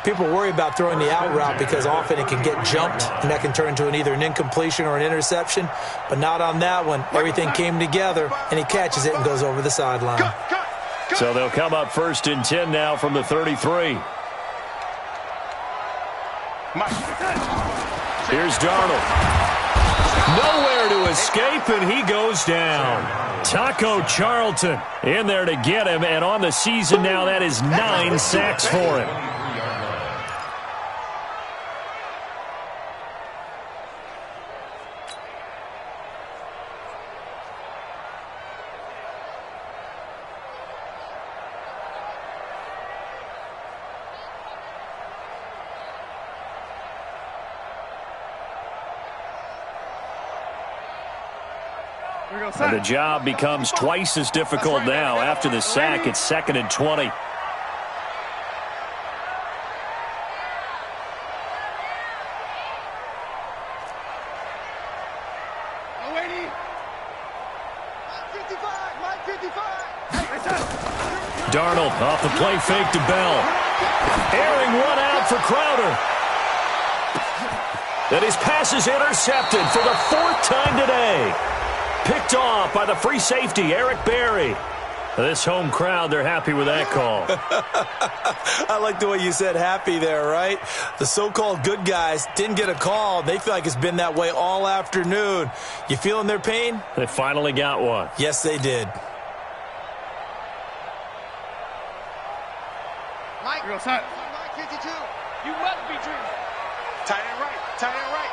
People worry about throwing the out route because often it can get jumped, and that can turn into either an incompletion or an interception. But not on that one. Everything came together, and he catches it and goes over the sideline. So they'll come up 1st and 10 now from the 33. Here's Darnold. Nowhere to escape, and he goes down. Taco Charlton in there to get him, and on the season now, that is 9 sacks for him. And the job becomes twice as difficult now. After the sack, it's 2nd and 20. Darnold off the play fake to Bell. Airing one out for Crowder. And his pass is intercepted for the 4th time today. Picked off by the free safety, Eric Berry. This home crowd, they're happy with that call. I like the way you said happy there, right? The so-called good guys didn't get a call. They feel like it's been that way all afternoon. You feeling their pain? They finally got one. Yes, they did. Mike, you're outside. Mike 52. You must be dreaming. Tight end right. Tight end right.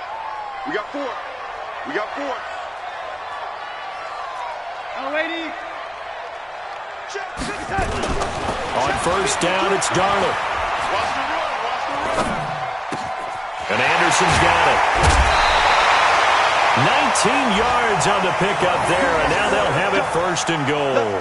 We got 4. We got 4. Oh, lady. On first down, it's Darnold. Watch the run. Watch the run. And Anderson's got it. 19 yards on the pickup there, and now they'll have it first and goal.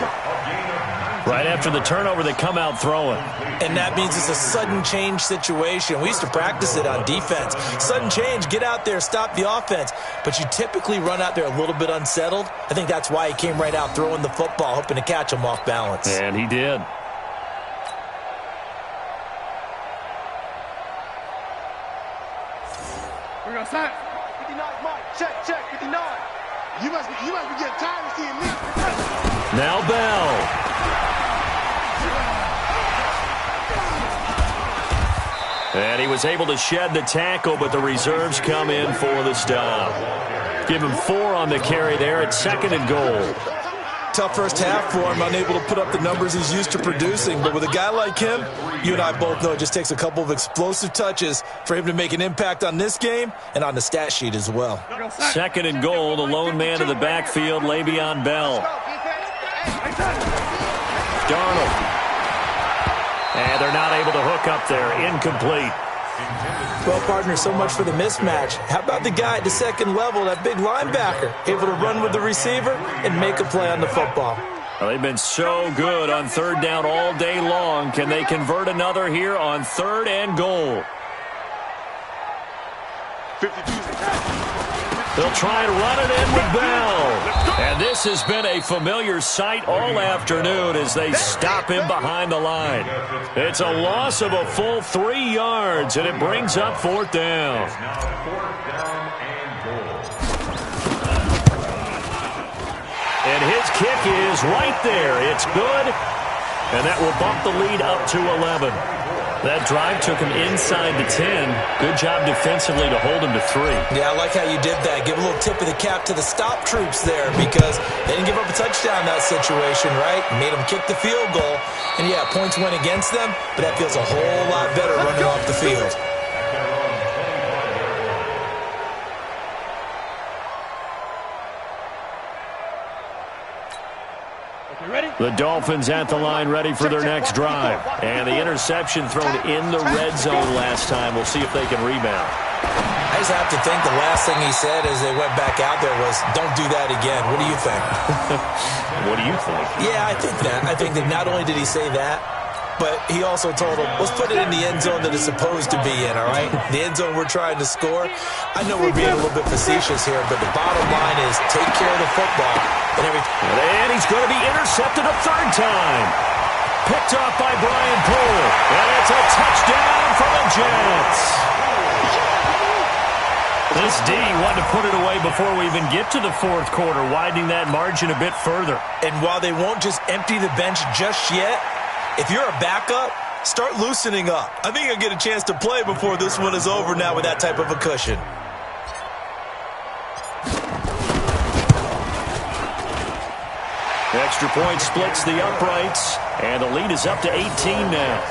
Right after the turnover, they come out throwing. And that means it's a sudden change situation. We used to practice it on defense. Sudden change, get out there, stop the offense. But you typically run out there a little bit unsettled. I think that's why he came right out throwing the football, hoping to catch him off balance. And he did. We're going to start. 59, Mike. Check, 59. You must be getting tired of seeing me. Now Bell. And he was able to shed the tackle, but the reserves come in for the stop. Give him 4 on the carry there at 2nd and goal. Tough first half for him, unable to put up the numbers he's used to producing. But with a guy like him, you and I both know it just takes a couple of explosive touches for him to make an impact on this game and on the stat sheet as well. 2nd and goal, the lone man in the backfield, Le'Veon Bell. Darnold. And they're not able to hook up there. Incomplete. Well, partner, so much for the mismatch. How about the guy at the second level, that big linebacker, able to run with the receiver and make a play on the football? Well, they've been so good on 3rd down all day long. Can they convert another here on 3rd and goal? 52. They'll try and run it in with Bell. And this has been a familiar sight all afternoon as they stop him behind the line. It's a loss of a full 3 yards, and it brings up 4th down. And his kick is right there. It's good, and that will bump the lead up to 11. That drive took him inside the 10. Good job defensively to hold him to 3. Yeah, I like how you did that. Give a little tip of the cap to the stop troops there because they didn't give up a touchdown in that situation, right? Made them kick the field goal. And, yeah, points went against them, but that feels a whole lot better running off the field. The Dolphins at the line ready for their next drive. And the interception thrown in the red zone last time. We'll see if they can rebound. I just have to think the last thing he said as they went back out there was, don't do that again. What do you think? What do you think? Yeah, I think that. I think that not only did he say that, but he also told him, let's put it in the end zone that it's supposed to be in, all right? The end zone we're trying to score. I know we're being a little bit facetious here, but the bottom line is take care of the football and everything. And he's going to be intercepted a 3rd time. Picked off by Brian Poole. And it's a touchdown for the Jets. This D wanted to put it away before we even get to the 4th quarter, widening that margin a bit further. And while they won't just empty the bench just yet, if you're a backup, start loosening up. I think you'll get a chance to play before this one is over now with that type of a cushion. Extra point splits the uprights, and the lead is up to 18 now.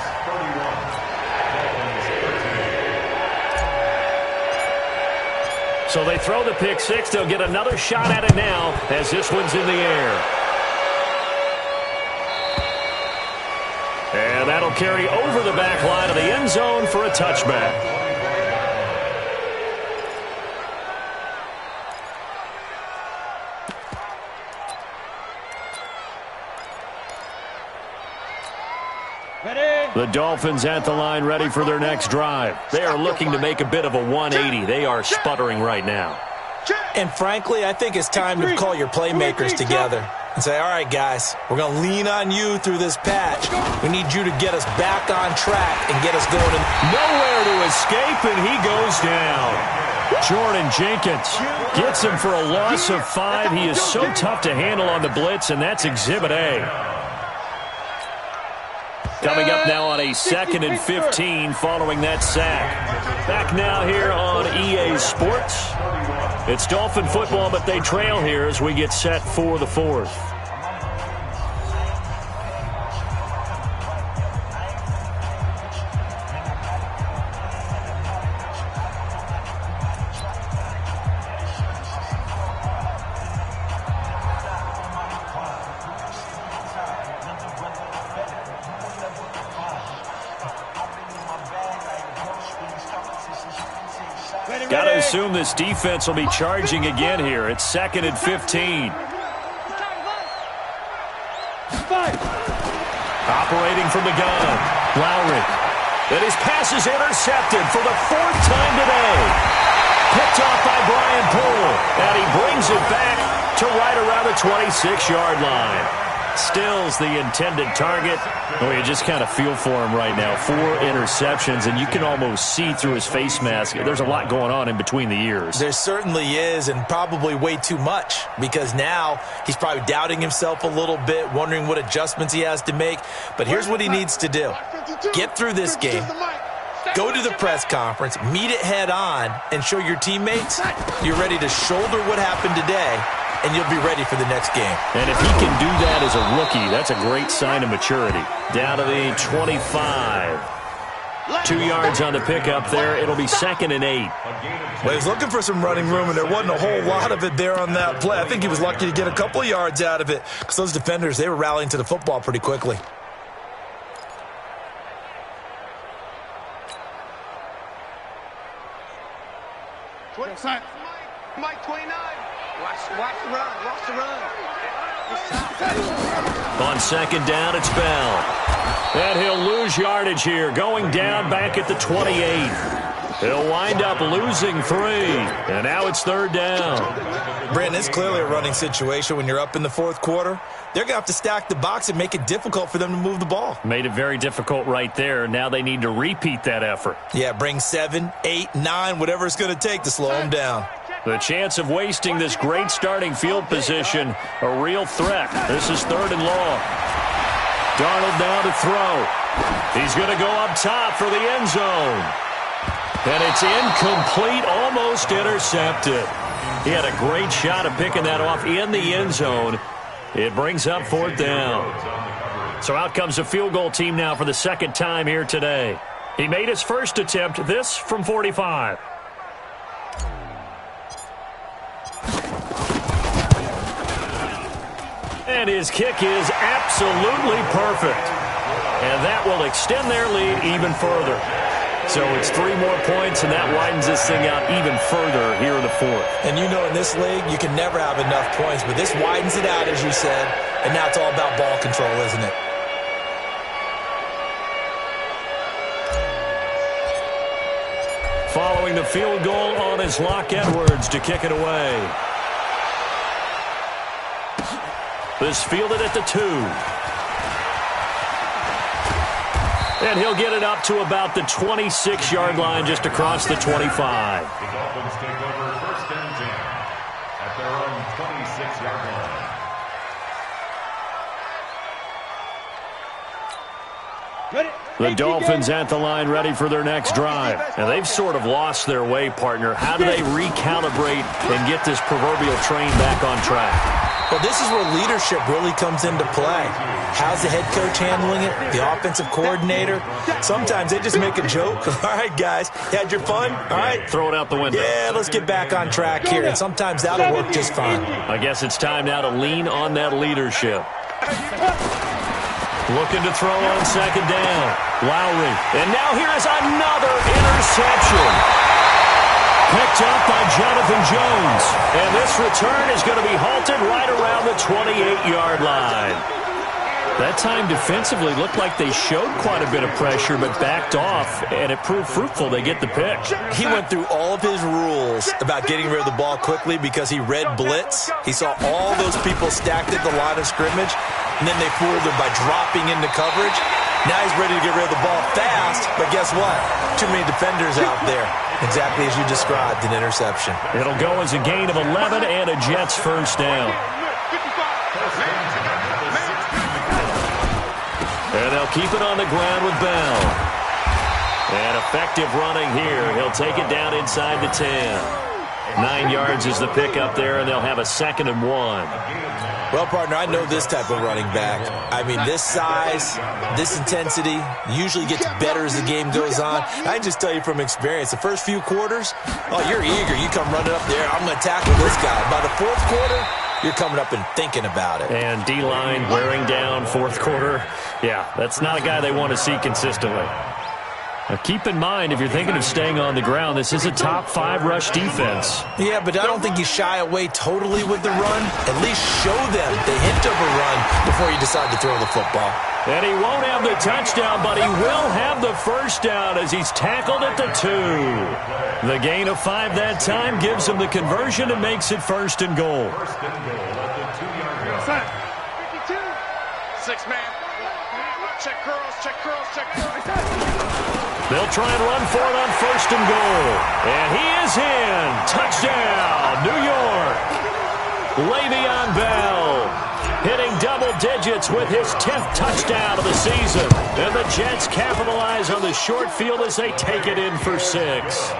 So they throw the pick 6. They'll get another shot at it now as this one's in the air. And that'll carry over the back line of the end zone for a touchback. The Dolphins at the line ready for their next drive. They are looking to make a bit of a 180. They are sputtering right now. And frankly, I think it's time to call your playmakers together and say, all right, guys, we're going to lean on you through this patch. We need you to get us back on track and get us going. Nowhere to escape, and he goes down. Jordan Jenkins gets him for a loss of 5. He is so tough to handle on the blitz, and that's Exhibit A. Coming up now on a 2nd and 15 following that sack. Back now here on EA Sports. It's Dolphin football, but they trail here as we get set for the 4th. Got to assume this defense will be charging again here. It's 2nd and 15. Operating from the gun, Lowry. And his pass is intercepted for the 4th time today. Picked off by Brian Poole. And he brings it back to right around the 26-yard line. Stills the intended target. Oh, you just kind of feel for him right now. 4 interceptions, and you can almost see through his face mask. There's a lot going on in between the ears. There certainly is, and probably way too much, because now he's probably doubting himself a little bit, wondering what adjustments he has to make. But here's what he needs to do. Get through this game. Go to the press conference, meet it head on, and show your teammates you're ready to shoulder what happened today, and you'll be ready for the next game. And if he can do that as a rookie, that's a great sign of maturity. Down to the 25. 2 yards on the pickup there. It'll be 2nd and 8. Well, he was looking for some running room, and there wasn't a whole lot of it there on that play. I think he was lucky to get a couple of yards out of it, because those defenders, they were rallying to the football pretty quickly. Mike 29. Watch the run. Watch the run. On 2nd down, it's Bell. And he'll lose yardage here, going down back at the 28. He'll wind up losing 3. And now it's 3rd down. Brandon, it's clearly a running situation when you're up in the 4th quarter. They're going to have to stack the box and make it difficult for them to move the ball. Made it very difficult right there. Now they need to repeat that effort. Yeah, bring 7, 8, 9, whatever it's going to take to slow them down. The chance of wasting this great starting field position, a real threat. This is 3rd and long. Darnold now to throw. He's going to go up top for the end zone. And it's incomplete, almost intercepted. He had a great shot of picking that off in the end zone. It brings up 4th down. So out comes the field goal team now for the 2nd time here today. He made his first attempt, this from 45. And his kick is absolutely perfect. And that will extend their lead even further. So it's 3 more points, and that widens this thing out even further here in the 4th. And you know in this league, you can never have enough points, but this widens it out, as you said, and now it's all about ball control, isn't it? Following the field goal on is Locke Edwards to kick it away. This fielded at the 2. And he'll get it up to about the 26-yard line just across the 25. The Dolphins take over 1st and 10 at their own 26-yard line. The Dolphins at the line ready for their next drive. And they've sort of lost their way, partner. How do they recalibrate and get this proverbial train back on track? Well, this is where leadership really comes into play. How's the head coach handling it? The offensive coordinator? Sometimes they just make a joke. All right, guys, you had your fun? All right. Throw it out the window. Yeah, let's get back on track here. And sometimes that'll work just fine. I guess it's time now to lean on that leadership. Looking to throw on 2nd down. Lowry. And now here is another interception. Picked up by Jonathan Jones. And this return is going to be halted right around the 28-yard line. That time defensively looked like they showed quite a bit of pressure but backed off, and it proved fruitful. They get the pick. He went through all of his rules about getting rid of the ball quickly because he read blitz. He saw all those people stacked at the line of scrimmage, and then they fooled him by dropping into coverage. Now he's ready to get rid of the ball fast, but guess what? Too many defenders out there. Exactly as you described, an interception. It'll go as a gain of 11 and a Jets 1st down. And they'll keep it on the ground with Bell. And effective running here. He'll take it down inside the 10. 9 yards is the pickup there, and they'll have a 2nd and 1. Well, partner, I know this type of running back. I mean, this size, this intensity usually gets better as the game goes on. I can just tell you from experience, the first few quarters, oh, you're eager. You come running up there, I'm going to tackle this guy. By the 4th quarter, you're coming up and thinking about it. And D-line wearing down 4th quarter. Yeah, that's not a guy they want to see consistently. Now, keep in mind, if you're thinking of staying on the ground, this is a top 5 rush defense. Yeah, but I don't think you shy away totally with the run. At least show them the hint of a run before you decide to throw the football. And he won't have the touchdown, but he will have the first down as he's tackled at the 2. The gain of 5 that time gives him the conversion and makes it 1st and goal. 52. 6-man. Check curls, check curls, check curls. They'll try and run for it on 1st and goal. And he is in. Touchdown, New York. Le'Veon Bell hitting double digits with his 10th touchdown of the season. And the Jets capitalize on the short field as they take it in for 6.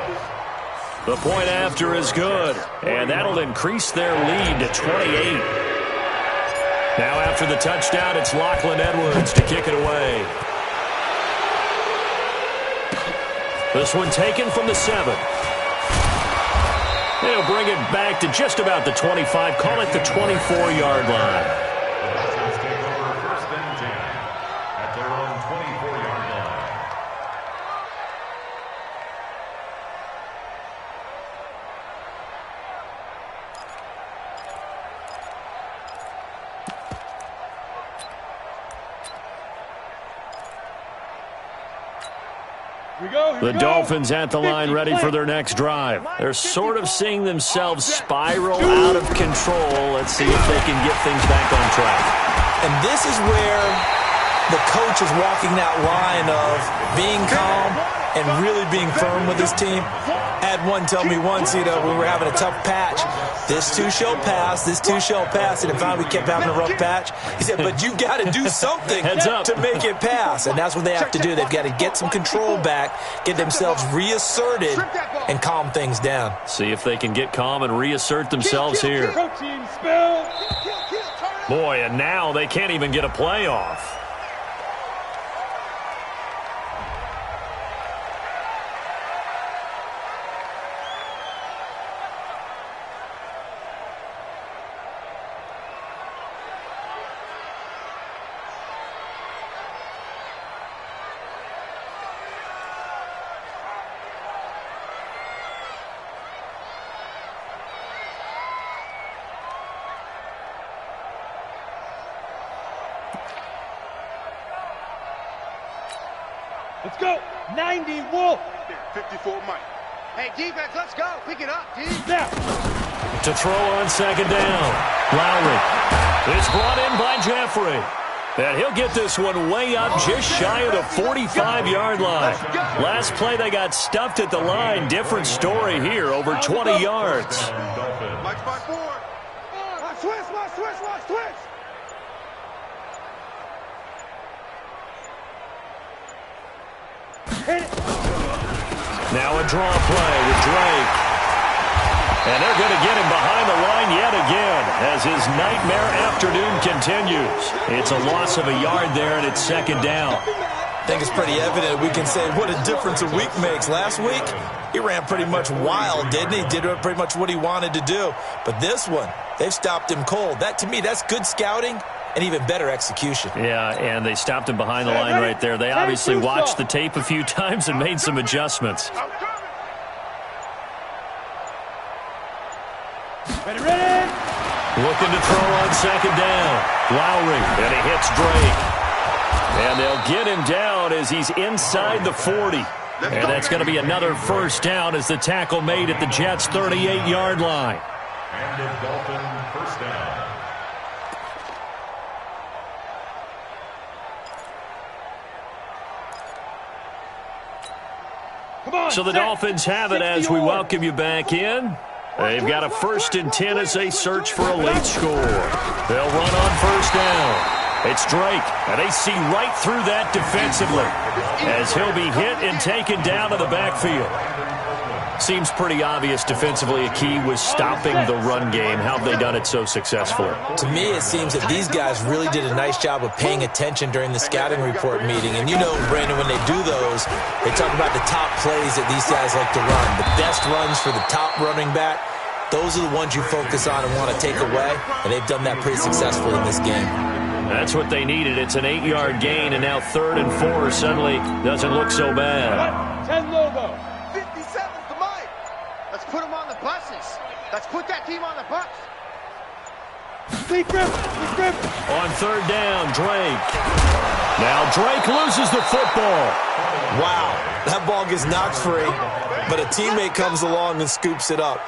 The point after is good. And that'll increase their lead to 28. Now after the touchdown, it's Lachlan Edwards to kick it away. This one taken from the 7. They'll bring it back to just about the 25. Call it the 24-yard line. Dolphins take over 1st and 10 at their own 24-yard line. The Dolphins at the line ready for their next drive. They're sort of seeing themselves spiral out of control. Let's see if they can get things back on track. And this is where the coach is walking that line of being calm and really being firm with his team. I had one tell me once, we were having a tough patch. This too shall pass, this too shall pass. And finally we kept having a rough patch. He said, but you got to do something to make it pass. And that's what they have to do. They've got to get some control back, get themselves reasserted, and calm things down. See if they can get calm and reassert themselves here. Boy, and now they can't even get a play off. Let's go. 90 Wolf. 54 Mike. Hey, defense, let's go. Pick it up, D. Now. To throw on 2nd down. Lowry. It's brought in by Jeffrey. And he'll get this one way up just shy of the 45-yard line. Last play, they got stuffed at the line. Different story here, over 20 yards. Mike's by 4. Watch twist, watch twist, watch twist. Now a draw play with Drake. And they're going to get him behind the line yet again as his nightmare afternoon continues. It's a loss of a yard there, and it's 2nd down. I think it's pretty evident we can say what a difference a week makes. Last week, he ran pretty much wild, didn't he? Did pretty much what he wanted to do. But this one, they've stopped him cold. That, to me, that's good scouting and even better execution. Yeah, and they stopped him behind the line right there. They obviously watched the tape a few times and made some adjustments. Ready. Looking to throw on 2nd down. Lowry, and he hits Drake. And they'll get him down as he's inside the 40. And that's going to be another 1st down as the tackle made at the Jets' 38-yard line. And the Dolphin 1st down. So the Dolphins have it as we welcome you back in. They've got a 1st and 10 as they search for a late score. They'll run on 1st down. It's Drake, and they see right through that defensively as he'll be hit and taken down to the backfield. Seems pretty obvious defensively a key was stopping the run game. How have they done it so successfully? To me, it seems that these guys really did a nice job of paying attention during the scouting report meeting. And you know, Brandon, when they do those, they talk about the top plays that these guys like to run. The best runs for the top running back, those are the ones you focus on and want to take away. And they've done that pretty successfully in this game. That's what they needed. It's an 8-yard gain, and now 3rd and 4 suddenly doesn't look so bad. 10 logo. 57's the mic. Let's put them on the buses. Let's put that team on the bus. Deep grip. On 3rd down, Drake. Now Drake loses the football. Wow, that ball gets knocked free, but a teammate comes along and scoops it up.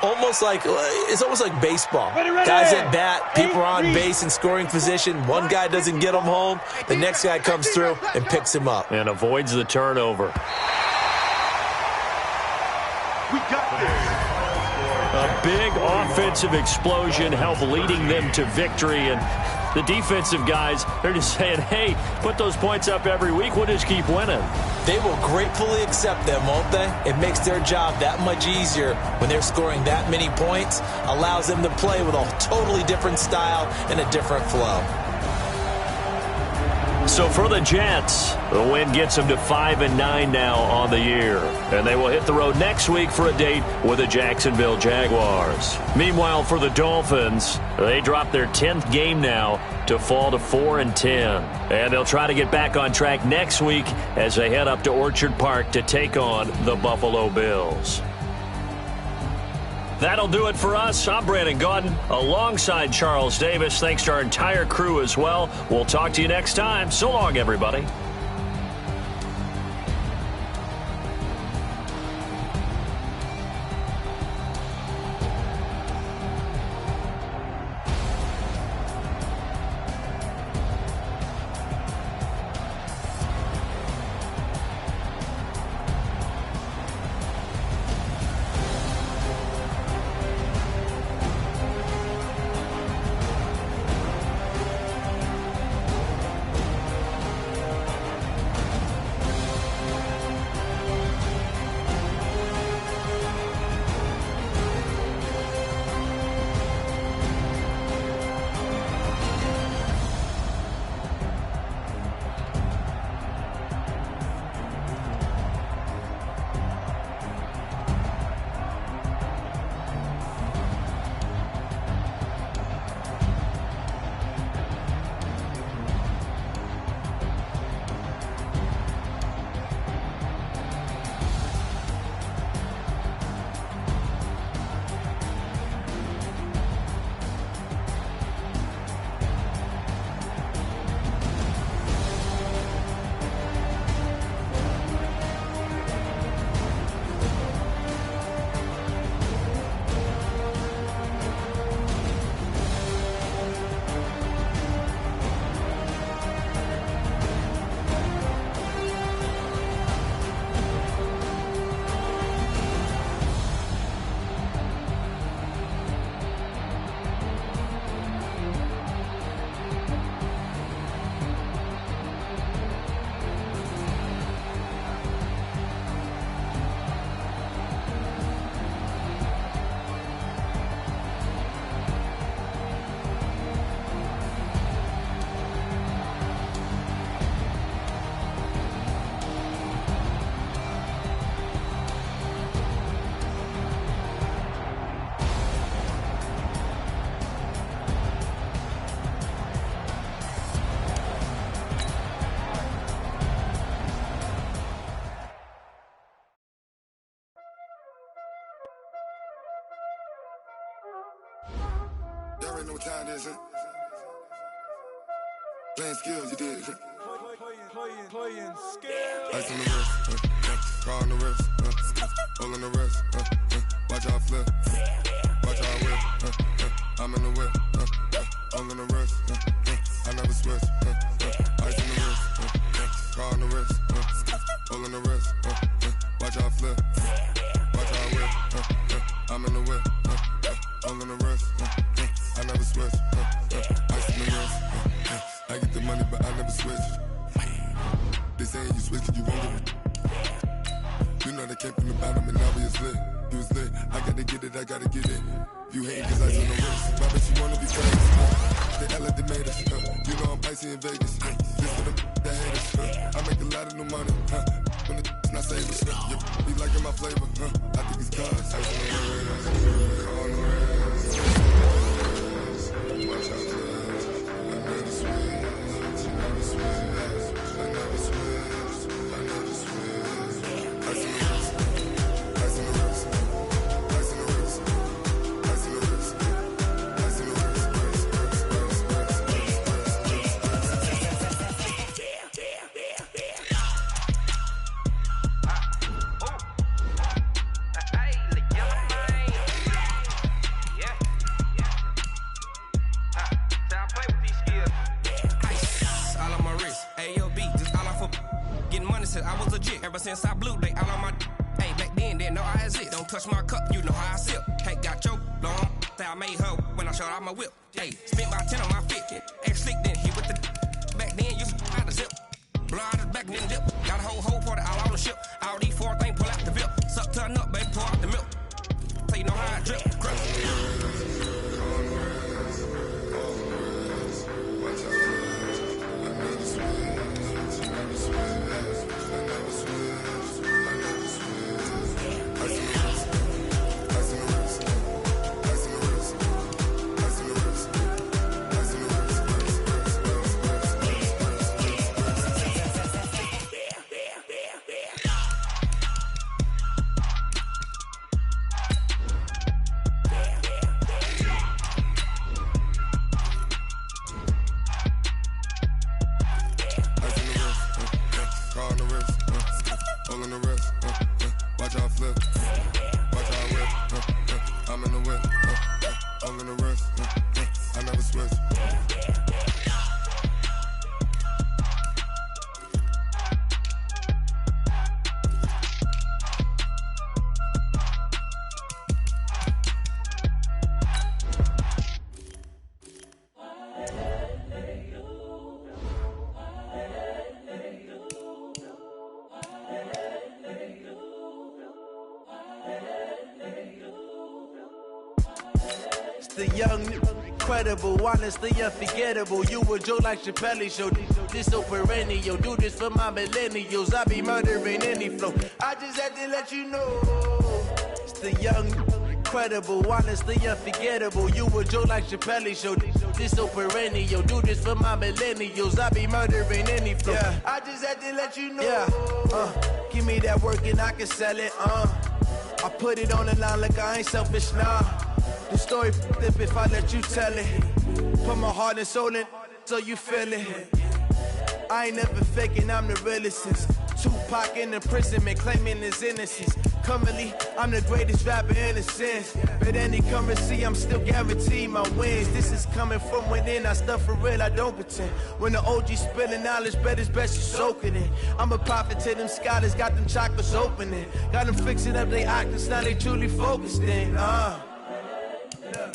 It's almost like baseball. Guys at bat, people are on base in scoring position. One guy doesn't get him home. The next guy comes through and picks him up. And avoids the turnover. We got this. A big offensive explosion helped leading them to victory. And the defensive guys, they're just saying, hey, put those points up every week. We'll just keep winning. They will gratefully accept them, won't they? It makes their job that much easier when they're scoring that many points. Allows them to play with a totally different style and a different flow. So for the Jets, the win gets them to 5-9 now on the year. And they will hit the road next week for a date with the Jacksonville Jaguars. Meanwhile, for the Dolphins, they drop their 10th game now to fall to 4-10. And they'll try to get back on track next week as they head up to Orchard Park to take on the Buffalo Bills. That'll do it for us. I'm Brandon Gaudin alongside Charles Davis. Thanks to our entire crew as well. We'll talk to you next time. So long, everybody. Y'all already know what time it is, huh? Playing skills, you did. Playing skills. Ice on the wrist, car on the wrist, hole in the wrist, watch out flip, watch out whip, I'm in the whip, hole in the wrist, I never switch, ice on the wrist, car on the wrist, hole in the wrist, watch out flip, watch out whip, I'm in the whip, hole in the wrist, I never switch, ice on the wrist, I get switch, you won't get it. You know they came from the bottom and now we is lit. You was lit, I gotta get it, I gotta get it. You hate cause I see no risk. My bitch, you wanna be famous. They act like they made us. You know I'm icy in Vegas. Just for the haters. I make a lot of new money. When it's not savers. You be liking my flavor. I think it's cause. On the rest. Watch out, I never switch. I never switch. I never switch. I never switch. I see the risk. I see the risk. I see the risk. I see the risk. I see the risk. I was legit ever since I blew they all on my hey back then didn't know I exist. Don't touch my cup, you know how I sip. Hey, got your long that I made her when I showed out my whip. Hey, spent my 10 on my fit. Ex slick then hit with the back then used to out the zip. Blow out his back then dip. Got a whole party all on the ship. All these four things pull out the VIP. Suck turn up, baby, pour out the milk. So you know how I drip. The young, incredible, honestly unforgettable. You a Joe like Chappelle show. This so perennial. Do this for my millennials. I be murdering any flow. I just had to let you know. It's the young, incredible, honestly unforgettable. You a Joe like Chappelle show. This so perennial. Do this for my millennials. I be murdering any flow. Yeah. I just had to let you know. Yeah. Give me that work and I can sell it. I put it on the line like I ain't selfish, nah. The story flip if I let you tell it. Put my heart and soul in so you feel it. I ain't never faking, I'm the realest since Tupac in imprisonment, claiming his innocence. Currently, I'm the greatest rapper in a sense. But any currency, I'm still guaranteed my wins. This is coming from within, I stuff for real, I don't pretend. When the OG spilling knowledge, bet it's best you soak it in. I'm a prophet to them scholars, got them chakras opening. Got them fixing up they octaves, now they truly focused in.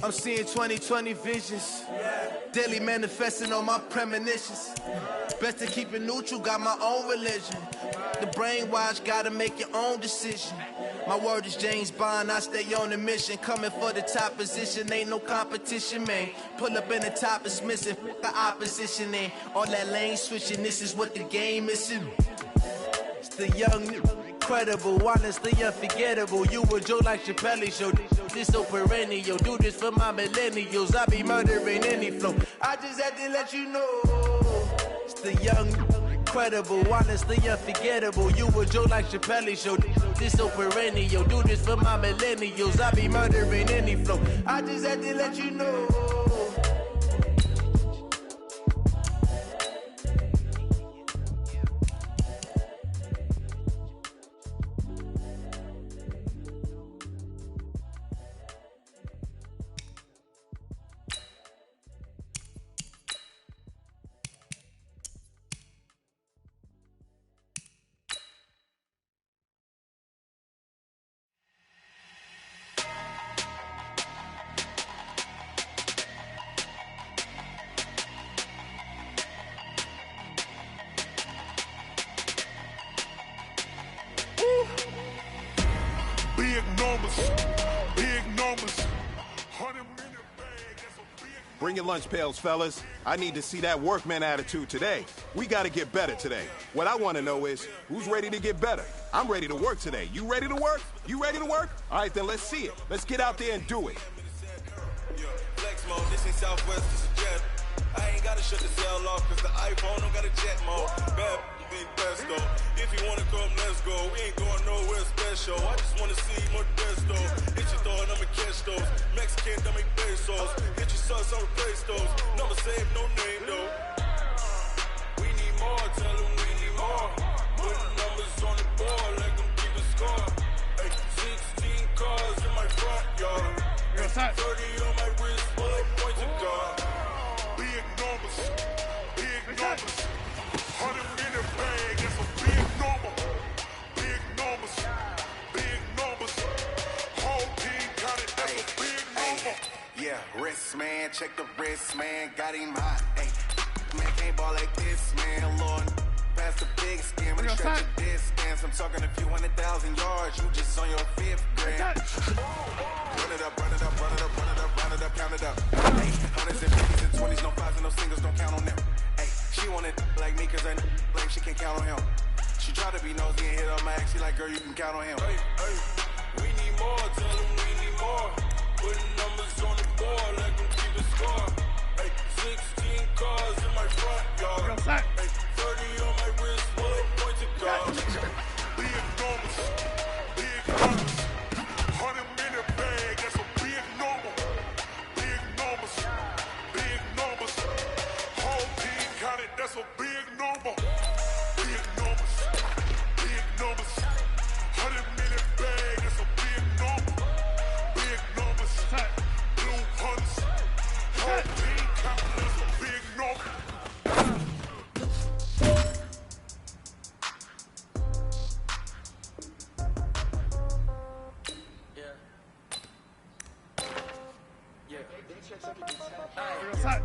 I'm seeing 2020 visions, daily manifesting on my premonitions. Best to keep it neutral, got my own religion. The brainwash, gotta make your own decision. My word is James Bond, I stay on the mission. Coming for the top position, ain't no competition, man. Pull up in the top, it's missing, the opposition ain't. All that lane switching, this is what the game is. It's the young, incredible, honestly unforgettable. You a Joe like Chappelle show. This so perennial. Do this for my millennials. I be murdering any flow. I just had to let you know. It's the young, incredible, honestly unforgettable. You a Joe like Chappelle show. This so perennial. Do this for my millennials. I be murdering any flow. I just had to let you know. big numbers, big numbers. 100-minute bag, that's a big number. Bring your lunch pails, fellas. I need to see that workman attitude today. We got to get better today. What I want to know is, who's ready to get better? I'm ready to work today. You ready to work? You ready to work? All right, then let's see it. Let's get out there and do it. Flex mode, this ain't Southwest, this is jet. I ain't gotta shut the cell off, cause the iPhone don't got a jet mode. Bad, big pesto. If you wanna come, let's go. We ain't going nowhere special. I just wanna see more desto. Hit your thought, I'ma catch those. Mexican, don't make pesos. Hit your sons, I'll replace those. Number save, no name though. We need more, tell them we need more. Putting numbers on the board, let them keep a score. Hey, 16 cars in my front yard. 30 on my wrist, full of points of God. Big numbers, big numbers. 100-minute bag, that's a big number. Big numbers, big numbers. Whole team got it, that's a big number. Yeah, wrist man, check the wrist man, got him hot. Hey, man can't ball like this, man. Lord, past the big skin when he stretch a distance. I'm talking a few 100,000 yards, you just on your 5th grade. Run it up, run it up, run it up, run it up, run it up, count it up. Hey, hundreds and fifties and 20s, no fives and no singles, don't count on them. Hey, she wanted like me cause I like she can't count on him. She tried to be nosy and hit on my ex, she like, girl, you can count on him. Hey, hey, we need more, tell them we need more. Putting numbers on the board, let them keep a score. Hey, 16 cars in my front yard. Hey, 30 on my wrist, full of points of God. Big numbers, big numbers. 100-minute bag, that's a big number. Big numbers, big numbers. Whole team got it, that's a big number. Big numbers, big numbers. 100-minute bag, that's a big number. Big numbers, blue hunters. Whole team got it, that's a big number.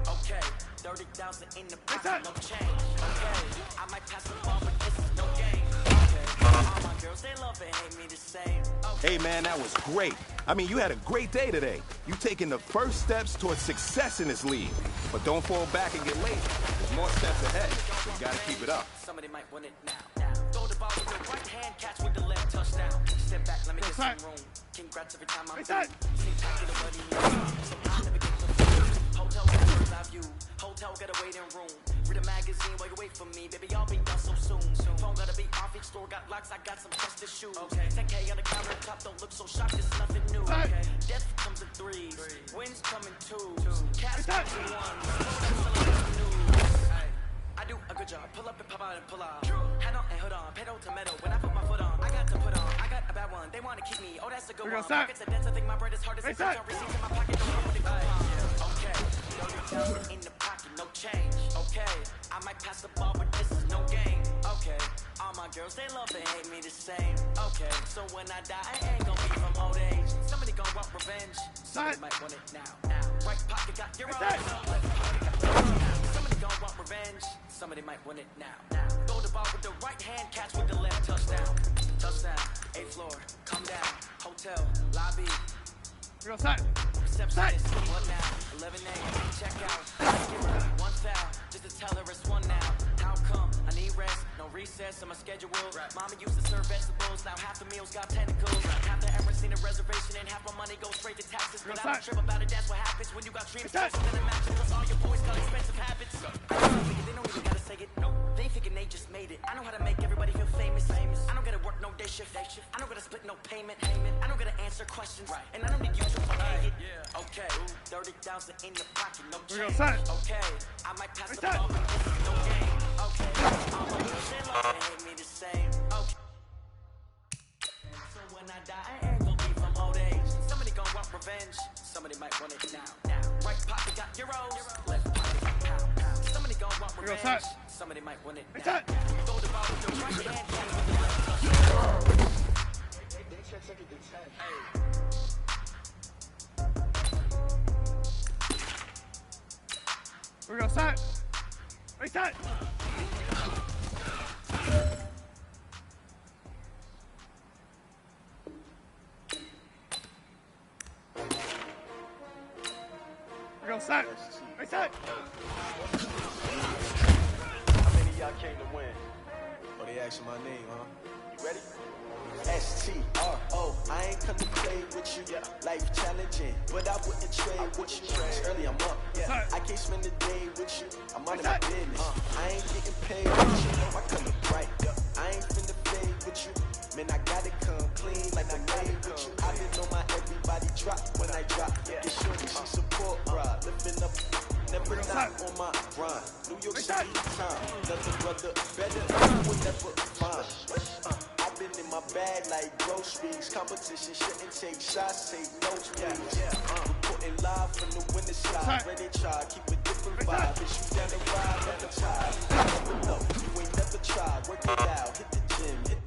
Okay, 30,000 in the pocket, no change. Okay, I might pass the ball, but this is no game. Okay, all my girls, they love and hate me the same. Hey, man, that was great. I mean, you had a great day today. You taking the first steps towards success in this league. But don't fall back and get lazy. There's more steps ahead. So you got to keep it up. Somebody might win it now. Throw the ball with the right hand, catch with the left, touchdown. Step back, let me get some room. Congrats every time I'm through. Sneak back in the buddy, so I never get confused. Hotel got a bird's eye view. Hotel got a waiting room. Read a magazine while you wait for me. Baby, I'll be done so soon. Phone gotta be off, each store got locks. I got some tested shoes. Okay. 10K on the countertop, don't look so shocked. It's nothing new. Okay. Death comes in threes. Wins come in twos. Cash comes in ones. I do a good job. Pull up and pop out and pull out. Head on and hood on. Pedal to metal. When I put my foot on, I got to put on. I got a bad one. They want to keep me. Oh, that's a good one. Pockets are dense. I think my bread is hard as a bitch. On receipts in my pocket. Don't know what they call. Okay. $30,000 in the pocket. No change. Okay. I might pass the ball, but this is no game. Okay. All my girls, they love and hate me the same. Okay. So when I die, I ain't gonna be from old age. Somebody gonna want revenge. Somebody might want it now. Right pocket got your own. Left pocket got your own. Somebody gonna want revenge. Somebody might win it now. Throw the ball with the right hand, catch with the left, touchdown. Touchdown, 8th floor, come down. Hotel, lobby. Receptionist, what now? 11 a.m., check out. One foul, just to tell her it's one now. How come? I need rest, no recess in my schedule. Mama used to serve vegetables, now half the meals got tentacles. Half the Emirates need a reservation and half my money goes straight to taxes. But I don't trip about it, that's what happens when you got dreams. Then imagine plus all your boys got expensive habits. I don't think they don't even gotta say it. No, they thinking they just made it. I know how to make everybody feel famous. I don't gotta work no day shift. I don't gotta split no payment. I don't gotta answer questions. And I don't need you to forget it. Okay, 30,000 in the pocket, no change. Okay, I might pass the ball, but this is no game. Okay, all my girls, they love and hate me the same. Okay. So when I die, I ain't gonna be from old age. Somebody gonna want revenge. Somebody might want it now. Right pocket got euros. Left pocket got pound. Somebody gonna want revenge. Somebody might want it now. Throw the ball with the right hand, catch with the left touchdown. Hey. We're gonna start. Reset. Side. Right side. How many of y'all came to win? Oh, they asking my name, huh? You ready? S-T-R-O. I ain't come to play with you. Life challenging, but I wouldn't trade with you. It's early, I'm up. I can't spend the day with you. I'm out of my business. I ain't getting paid with you. I come to bright. I ain't finna fade with you. Man, I gotta come clean like I made with you. I didn't know my everybody drop when I drop. Get shorty, she support, bruh. Lifting up, never not on my grind. New York City time, nothing brother better. You will never find. I've been in my bag like groceries. Competition shouldn't take shots, take notes, please. Reporting live from the winter side. Ready try, keep a different vibe. If you down the ride, never try. Never know, you ain't never tried. Work it out, hit the gym, hit.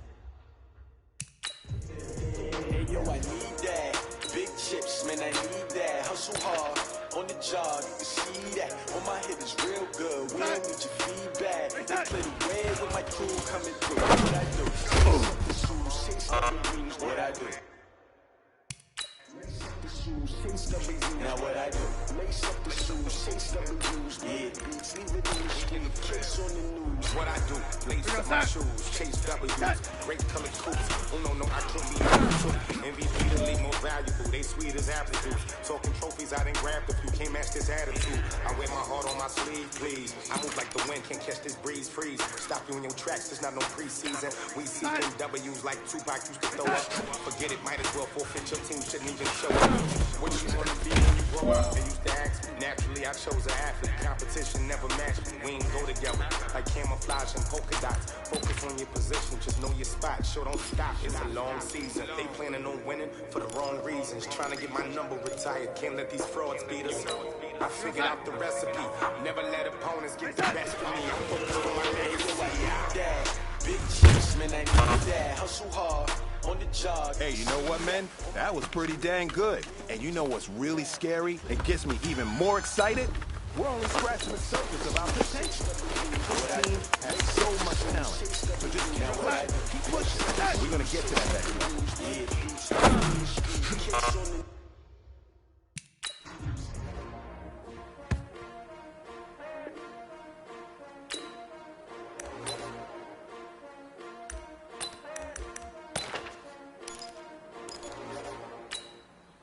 Hey yo, I need that. Big chips, man, I need that. Hustle hard on the job, you can see that. On my hit is real good. We don't need your feedback. They play the way with my crew coming through. What I do? Chase up the rings, what I do? Lace up the shoes, chase up the rings. Now what I do? Lace up the shoes, chase up the rings. Yeah, beats, leave it in the street, case on the news. What I do? Lace up my shoes, chase W's, great colored coops. Oh no, I can't be MVP to leave more valuable. They sweet as apple juice. Talking trophies, I didn't grab the few. Can't match this attitude. I wear my heart on my sleeve, please. I move like the wind, can't catch this breeze, freeze. Stop you in your tracks, there's not no preseason. We see W's like Tupac used to throw up. Forget it, might as well forfeit. Your team shouldn't even show up. What you wanna be when you grow up? They used to ask me. Naturally, I chose an athlete. Competition never matched me. We ain't go together like camouflage and polka dots. Focus on your position, just know your spot. Show don't stop, it's a long season. They planning on winning for the wrong reasons. Trying to get my number retired, can't let these frauds beat us. I figured out the recipe. Never let opponents get the best of me. I'm focused on my legacy. Big chips, man, I need that. Hustle hard on the job. Hey, you know what, man? That was pretty dang good. And you know what's really scary? It gets me even more excited. We're only scratching the surface of our potential. This team has so much talent. So just keep pushing. We're gonna get to that next.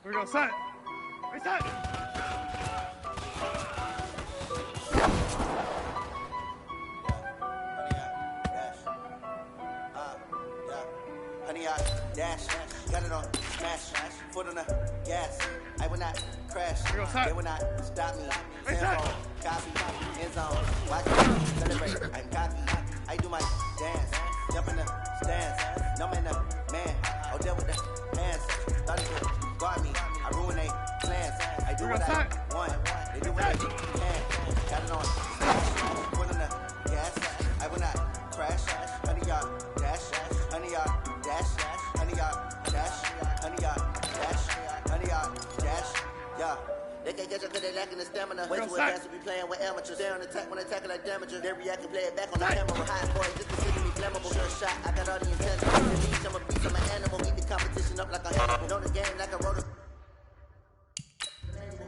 Here we go, side. Right side. Honey, I dash, got it on, smash, foot on the gas. I will not crash, they will not stop me. Tempo, copy, end zone, watch me celebrate. I'm cocky, I do my dance, jump in the stands, numb in the man. I'll deal with the hands, thought it could guard me. I ruin they plans, I do what I want, they do what they can. Got it on, foot on the gas, I will not crash. Honey, y'all dash, honey, y'all dash, honey, y'all dash, honey, y'all dash, honey, y'all dash, yeah. They can't catch up to their lack in the stamina. Way too advanced to be playing with amateurs. They on attack when they tackle like damager. They react and play it back on the camera. Hot boy, just consider me flammable. First shot, I got all the intentions. I'm a beast, I'm an animal. Eat the competition up like a animal. Know the game like a rotor.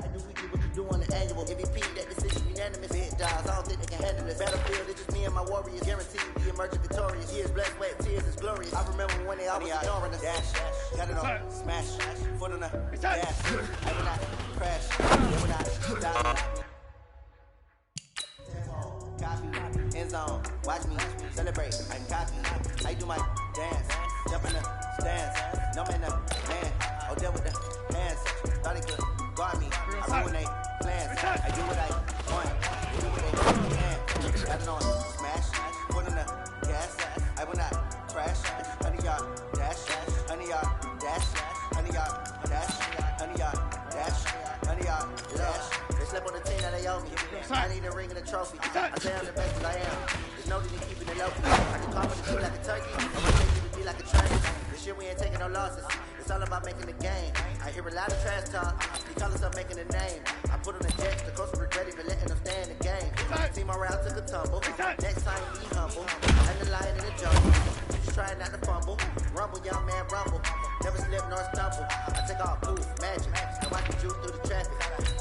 I do weekly what you do on the annual. MVP, that decision unanimous. Big dogs, I don't think they can handle this. Battlefield, it's just me and my warriors. Guaranteed we emerging victorious. Years, blood, sweat, tears is glorious. I remember when they always ignoring us. Dash, got it on, smash, foot on the gas. I will not crash, they will not stop me. Copy, end zone, watch me celebrate. I'm cocky, I do my dance, jump in the stands, numb in the man. I'll deal with the hands, thought it could guard me. I ruin they plans, I do what I want, they do what they can. Got it on, smash, foot on the gas. I will not crash, honey, y'all dash, honey, y'all dash, honey, y'all dash, honey, y'all dash, honey, y'all dash. They slept on the team that they owe me. I need a ring and a trophy. I say I'm the best that I am. There's no need in keeping it low. I can call for the team like a turkey. I'm gonna take you to be like a train. This year we ain't taking no losses. It's all about making the game. I hear a lot of trash talk. You call us up making a name. I put on the jets. The coach will regret even letting them stay in the game. Team around took a tumble. Next time be humble. And the lion in the jungle. Just trying not to fumble. Rumble, young man, rumble. Never slip nor stumble. I take all poof, magic. Now I can juke through the traffic.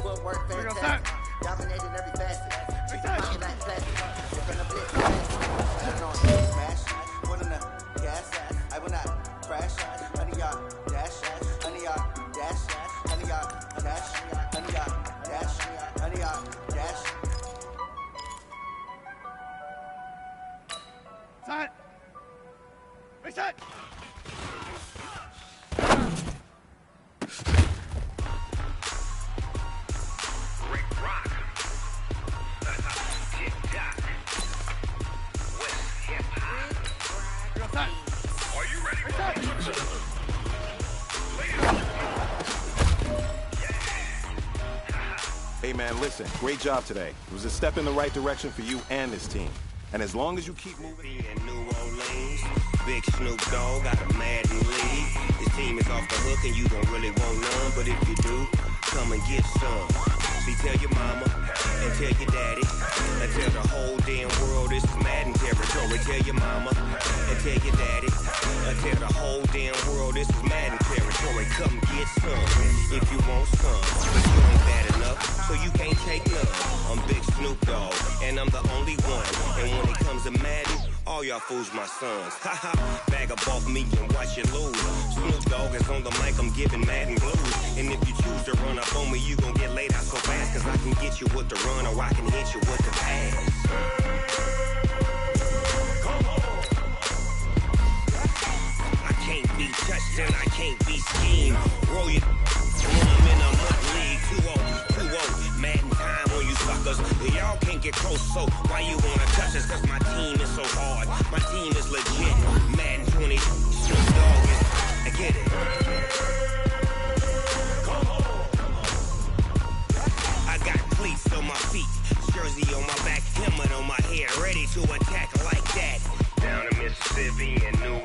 footwork fantastic. Dominating every facet. Treat the pocket like plastic. We're gonna blitz fast. I don't smash. Put in the gas. I will not crash. Honey, y'all dash. Honey, y'all dash. Honey, y'all dash. Honey, y'all dash. Honey, y'all dash. Set. Reset. Hey man, listen, great job today. It was a step in the right direction for you and this team. And as long as you keep moving. In New Orleans, Big Snoop Dogg got a Madden lead. His team is off the hook and you don't really want none, but if you do, come and get some. See, tell your mama and tell your daddy and tell the whole damn world this is Madden territory. Tell your mama and tell your daddy and tell the whole damn world this is Madden territory. Come get some if you want some, but you ain't bad enough, so you can't take none. I'm Big Snoop Dogg and I'm the only one. And when it comes to Madden, all y'all fools my sons. Haha, bag up off me and watch you lose. Snoop Dogg is on the mic, I'm giving Madden blues. And if you choose to run up on me, you gon' get laid out so fast. Cause I can get you with the run or I can hit you with the pass. I can't be touched and I can't be schemed. Roll you, I'm in a mud league. 2-0, Madden time on you suckers. Y'all can't get close, so why you wanna touch us? Cause my team is so hard. My team is legit. Madden 20, Snoop Dogg is, I get it. I got cleats on my feet, jersey on my back, helmet on my head, ready to attack like that. Down in Mississippi and New